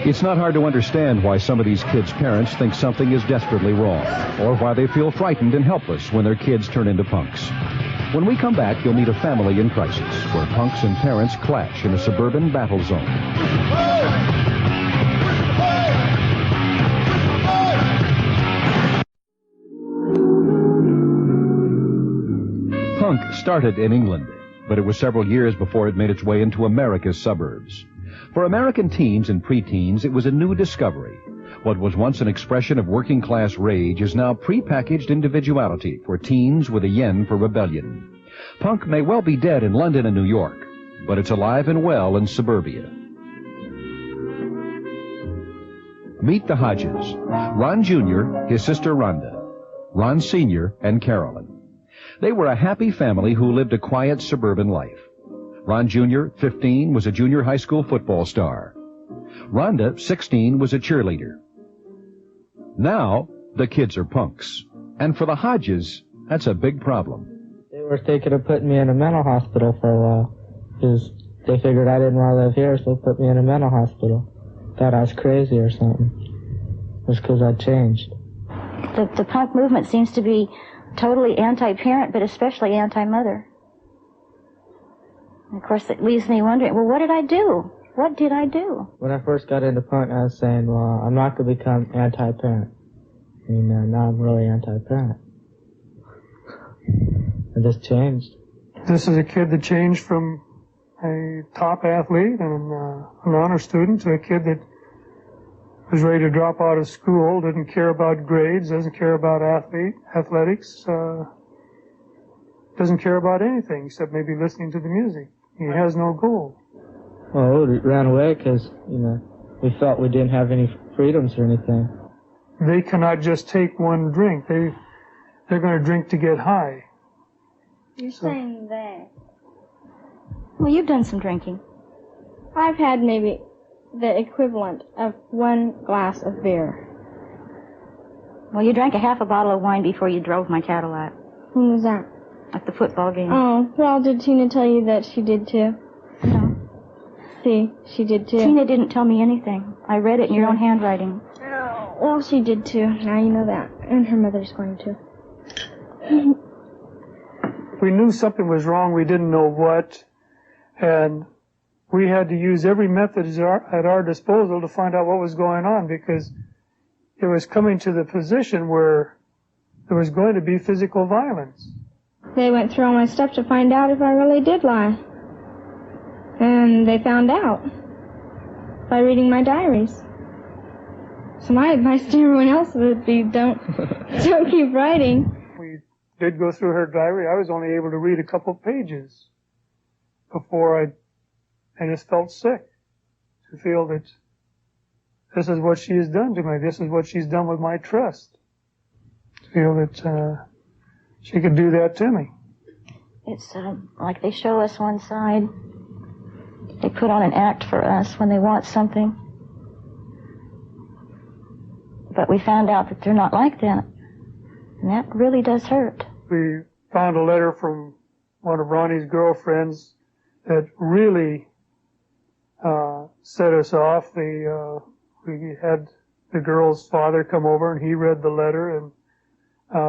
It's not hard to understand why some of these kids' parents think something is desperately wrong, or why they feel frightened and helpless when their kids turn into punks. When we come back, you'll meet a family in crisis, where punks and parents clash in a suburban battle zone. Punk started in England, but it was several years before it made its way into America's suburbs. For American teens and preteens, it was a new discovery. What was once an expression of working-class rage is now prepackaged individuality for teens with a yen for rebellion. Punk may well be dead in London and New York, but it's alive and well in suburbia. Meet the Hodges. Ron Jr., his sister Rhonda, Ron Sr., and Carolyn. They were a happy family who lived a quiet suburban life. Ron Jr., 15, was a junior high school football star. Rhonda, 16, was a cheerleader. Now, the kids are punks. And for the Hodges, that's a big problem. They were thinking of putting me in a mental hospital for a while, because they figured I didn't want to live here, so they put me in a mental hospital. Thought I was crazy or something. It was because I changed. The punk movement seems to be totally anti-parent, but especially anti-mother. And of course, it leaves me wondering, well, what did I do? What did I do? When I first got into punk, I was saying, well, I'm not going to become anti-parent. And now I'm really anti-parent. I just changed. This is a kid that changed from a top athlete and an honor student to a kid that was ready to drop out of school, didn't care about grades, doesn't care about athletics, doesn't care about anything except maybe listening to the music. He has no goal. Well, we ran away because, we felt we didn't have any freedoms or anything. They cannot just take one drink. They're going to drink to get high. You're saying that. Well, you've done some drinking. I've had maybe the equivalent of 1 glass of beer. Well, you drank a half a bottle of wine before you drove my Cadillac. When was that? At the football game. Oh, well, did Tina tell you that she did too? No. See, she did too. Tina didn't tell me anything. I read it in your own handwriting. Oh, well, she did too. Now you know that. And her mother's going to. We knew something was wrong. We didn't know what. And we had to use every method at our disposal to find out what was going on, because it was coming to the position where there was going to be physical violence. They went through all my stuff to find out if I really did lie. And they found out by reading my diaries. So my advice to everyone else would be don't keep writing. We did go through her diary. I was only able to read a couple pages before I just felt sick to feel that this is what she has done to me. This is what she's done with my trust. To feel that she could do that to me. It's like they show us one side. They put on an act for us when they want something. But we found out that they're not like that. And that really does hurt. We found a letter from one of Ronnie's girlfriends that really set us off. We had the girl's father come over and he read the letter, and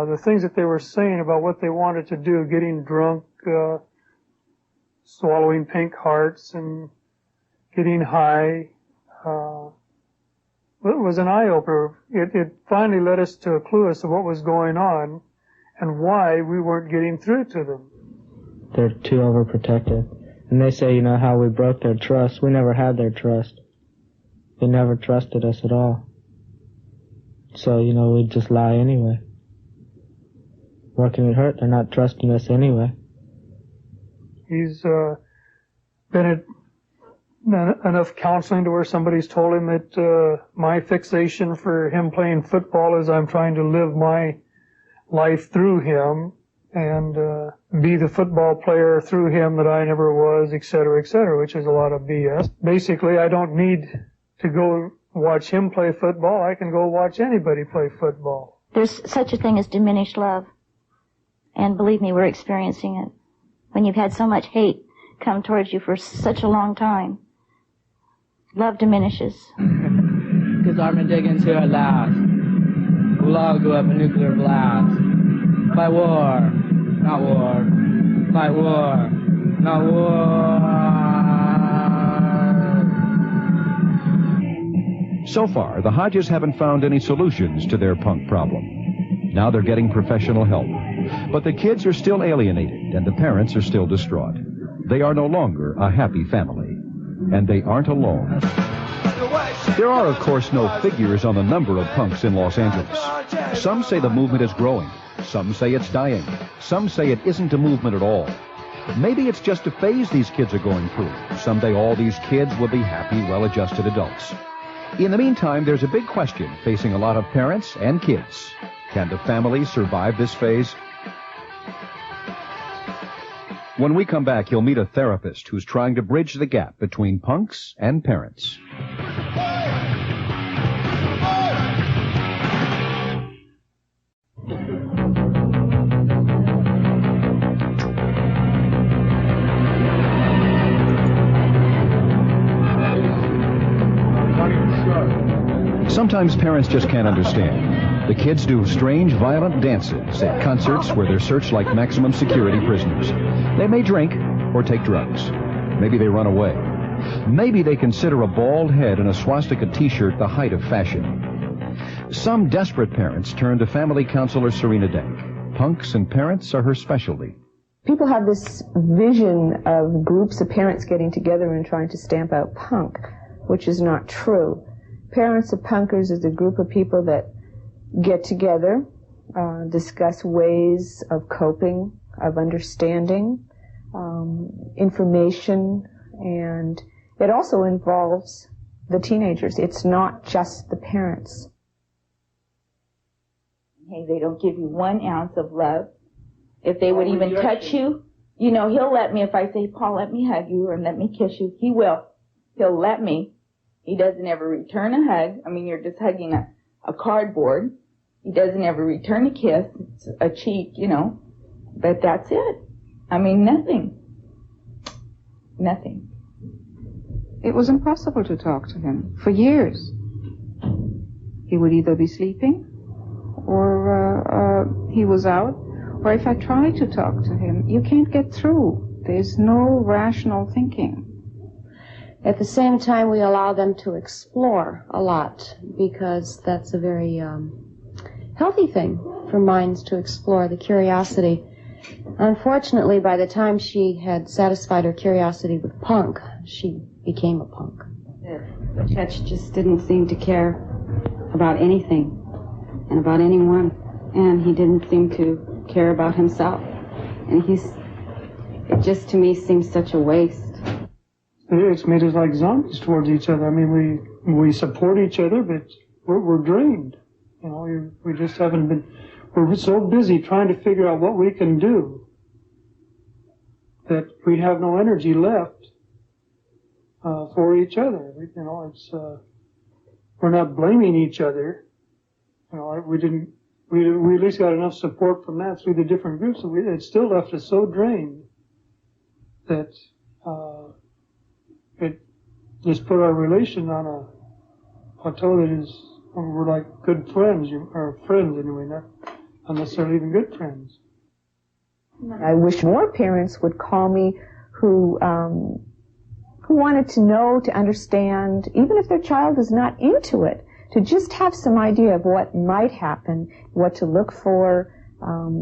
the things that they were saying about what they wanted to do, getting drunk, swallowing pink hearts and getting high, it was an eye-opener. It finally led us to a clue as to what was going on and why we weren't getting through to them. They're too overprotective. And they say, how we broke their trust. We never had their trust. They never trusted us at all. So, we'd just lie anyway. What can it hurt? They're not trusting us anyway. He's been at enough counseling to where somebody's told him that my fixation for him playing football is I'm trying to live my life through him and be the football player through him that I never was, et cetera, which is a lot of BS. Basically, I don't need to go watch him play football. I can go watch anybody play football. There's such a thing as diminished love. And believe me, we're experiencing it. When you've had so much hate come towards you for such a long time, love diminishes. Because Armageddon's here at last. We'll all go up a nuclear blast. Fight war, not war. Fight war, not war. So far, the Hodges haven't found any solutions to their punk problem. Now they're getting professional help. But the kids are still alienated, and the parents are still distraught. They are no longer a happy family. And they aren't alone. There are, of course, no figures on the number of punks in Los Angeles. Some say the movement is growing. Some say it's dying. Some say it isn't a movement at all. Maybe it's just a phase these kids are going through. Someday all these kids will be happy, well-adjusted adults. In the meantime, there's a big question facing a lot of parents and kids. Can the family survive this phase? When we come back, you'll meet a therapist who's trying to bridge the gap between punks and parents. Sometimes parents just can't understand. The kids do strange, violent dances at concerts where they're searched like maximum security prisoners. They may drink or take drugs. Maybe they run away. Maybe they consider a bald head and a swastika t-shirt the height of fashion. Some desperate parents turn to family counselor Serena Dank. Punks and parents are her specialty. People have this vision of groups of parents getting together and trying to stamp out punk, which is not true. Parents of punkers is a group of people that get together, discuss ways of coping, of understanding, information, and it also involves the teenagers. It's not just the parents. Hey, they don't give you 1 ounce of love. If they would even touch you, you know, he'll let me, if I say, Paul, let me hug you or let me kiss you, he will. He'll let me. He doesn't ever return a hug. I mean, you're just hugging a cardboard. He doesn't ever return a kiss. It's a cheek, you know. But that's it. I mean, nothing. Nothing. It was impossible to talk to him for years. He would either be sleeping or he was out. Or if I tried to talk to him, you can't get through. There's no rational thinking. At the same time, we allow them to explore a lot because that's a very healthy thing for minds to explore, the curiosity. Unfortunately, by the time she had satisfied her curiosity with punk, she became a punk. Chetch just didn't seem to care about anything and about anyone, and he didn't seem to care about himself. And it just to me seems such a waste. It's made us like zombies towards each other. I mean, we support each other, but we're drained. You know, we just haven't been. We're so busy trying to figure out what we can do that we have no energy left for each other. You know, it's we're not blaming each other. You know, we at least got enough support from that through the different groups. It still left us so drained that. It just put our relation on a plateau that is, we're like good friends, or friends anyway, not necessarily even good friends. I wish more parents would call me who wanted to know, to understand, even if their child is not into it, to just have some idea of what might happen, what to look for,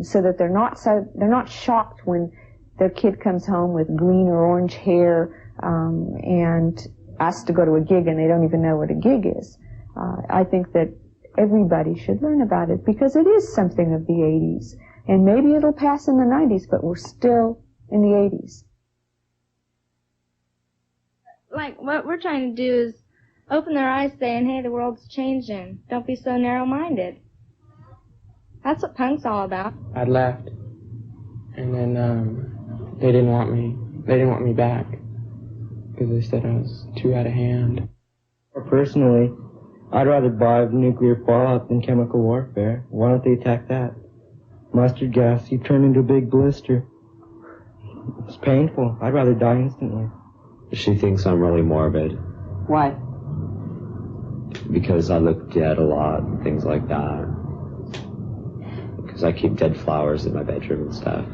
so that they're not shocked when their kid comes home with green or orange hair, and asked to go to a gig and they don't even know what a gig is. I think that everybody should learn about it because it is something of the 80s. And maybe it'll pass in the 90s, but we're still in the 80s. like, what we're trying to do is open their eyes saying, hey, the world's changing. Don't be so narrow-minded. That's what punk's all about. I left, and then they didn't want me. They didn't want me back because they said I was too out of hand. Personally, I'd rather die of nuclear fallout than chemical warfare. Why don't they attack that? Mustard gas, you turn into a big blister. It's painful. I'd rather die instantly. She thinks I'm really morbid Why? because I look dead a lot and things like that. Because I keep dead flowers in my bedroom and stuff.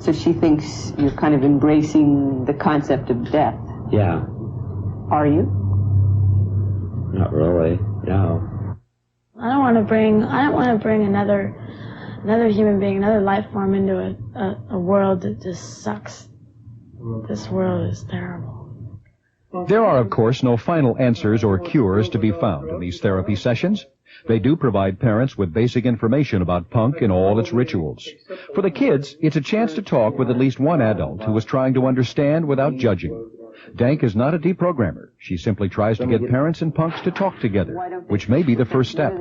So she thinks you're kind of embracing the concept of death. Yeah, Are you? not really, no. I don't want to bring another human being, another life form into a world that just sucks. This world is terrible. There are, of course, no final answers or cures to be found in these therapy sessions. They do provide parents with basic information about punk and all its rituals. For the kids, it's a chance to talk with at least one adult who is trying to understand without judging. Dank is not a deprogrammer. She simply tries to get parents and punks to talk together, which may be the first step.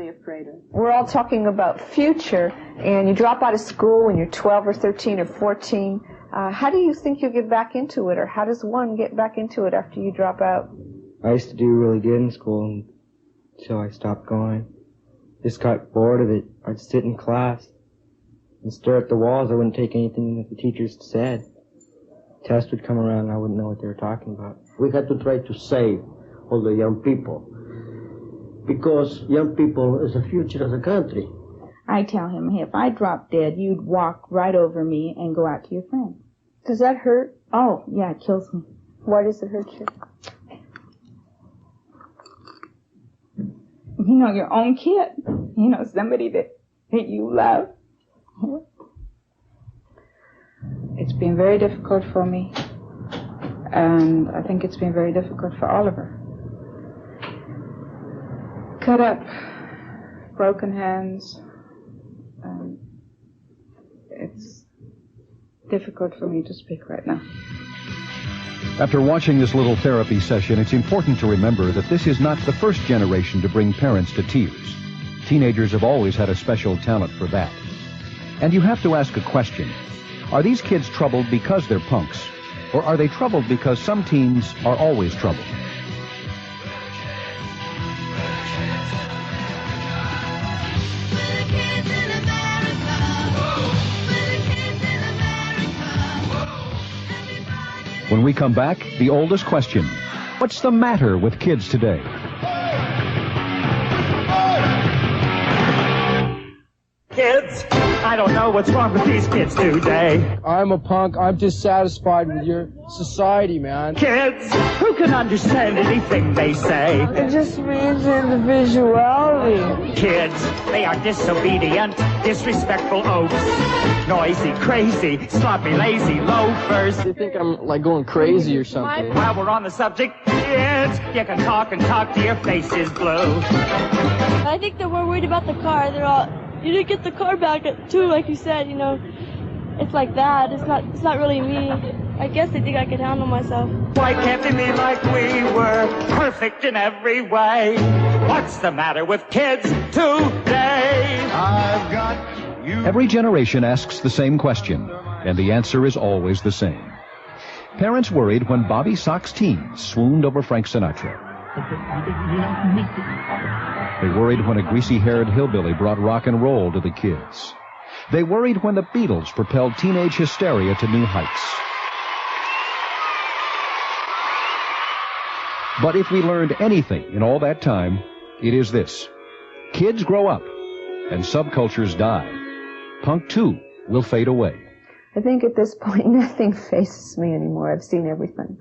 We're all talking about future, and you drop out of school when you're 12 or 13 or 14. How do you think you'll get back into it, or how does one get back into it after you drop out? I used to do really good in school until I stopped going. Just got bored of it. I'd sit in class and stare at the walls. I wouldn't take anything that the teachers said. Test would come around and I wouldn't know what they were talking about. We had to try to save all the young people, because young people is the future of the country. I tell him, hey, if I drop dead, you'd walk right over me and go out to your friends. Does that hurt? Oh, yeah, it kills me. Why does it hurt you? You know, your own kid. You know, somebody that you love. It's been very difficult for me, and I think it's been very difficult for Oliver. Cut up, broken hands. It's difficult for me to speak right now. After watching this little therapy session, it's important to remember that this is not the first generation to bring parents to tears. Teenagers have always had a special talent for that. And you have to ask a question. Are these kids troubled because they're punks? Or are they troubled because some teens are always troubled? When we come back, the oldest question. What's the matter with kids today? Kids, I don't know what's wrong with these kids today. I'm a punk. I'm dissatisfied with your society, man. Kids, who can understand anything they say? It just means individuality. Kids, they are disobedient, disrespectful oafs. Noisy, crazy, sloppy, lazy loafers. They think I'm like going crazy or something. While we're on the subject, kids, you can talk and talk till your face is blue. I think that we're worried about the car. They're all, you didn't get the car back too, like you said, you know. It's like that. It's not really me. I guess they think I can handle myself. Why can't they be like we were, perfect in every way? What's the matter with kids today? I've got you. Every generation asks the same question, and the answer is always the same. Parents worried when Bobby Sox teens swooned over Frank Sinatra. They worried when a greasy-haired hillbilly brought rock and roll to the kids. They worried when the Beatles propelled teenage hysteria to new heights. But if we learned anything in all that time, it is this. Kids grow up, and subcultures die. Punk, too, will fade away. I think at this point nothing faces me anymore. I've seen everything.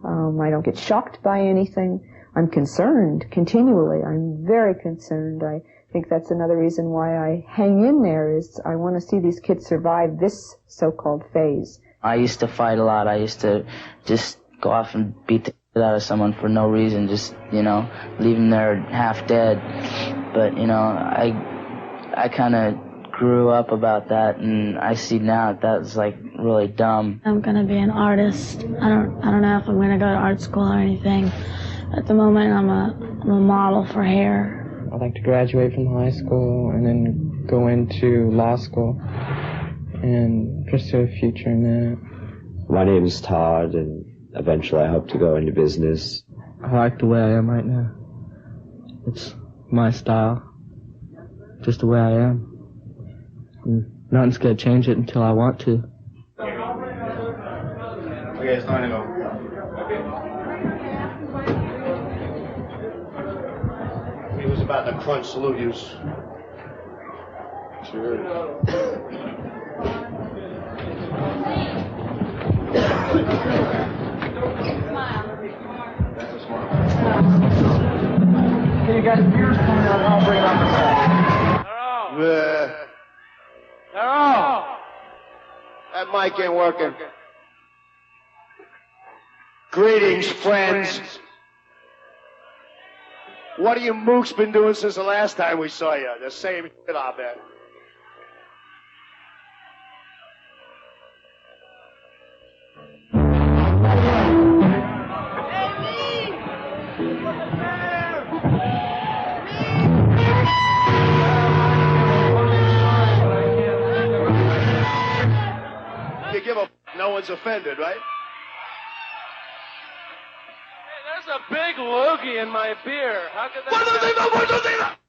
I don't get shocked by anything. I'm concerned continually. I'm very concerned. I think that's another reason why I hang in there, is I want to see these kids survive this so-called phase. I used to fight a lot. I used to just go off and beat the shit out of someone for no reason, just, you know, leave them there half dead. But, you know, I kind of grew up about that, and I see now that's like really dumb. I'm gonna be an artist. I don't know if I'm gonna go to art school or anything. At the moment, I'm a model for hair. I'd like to graduate from high school and then go into law school and pursue a future in that. My name is Todd, and eventually I hope to go into business. I like the way I am right now. It's my style, just the way I am. And nothing's gonna change it until I want to. Okay, it's time to go. He was about to crunch salute yous. Sure. Hey, you got beers coming out, I'll bring up Darrell! That mic ain't working. Greetings, friends. What have you mooks been doing since the last time we saw you? The same shit, I bet. You give a no one's offended, right? Hey, there's a big loogie in my beer. How could that happen?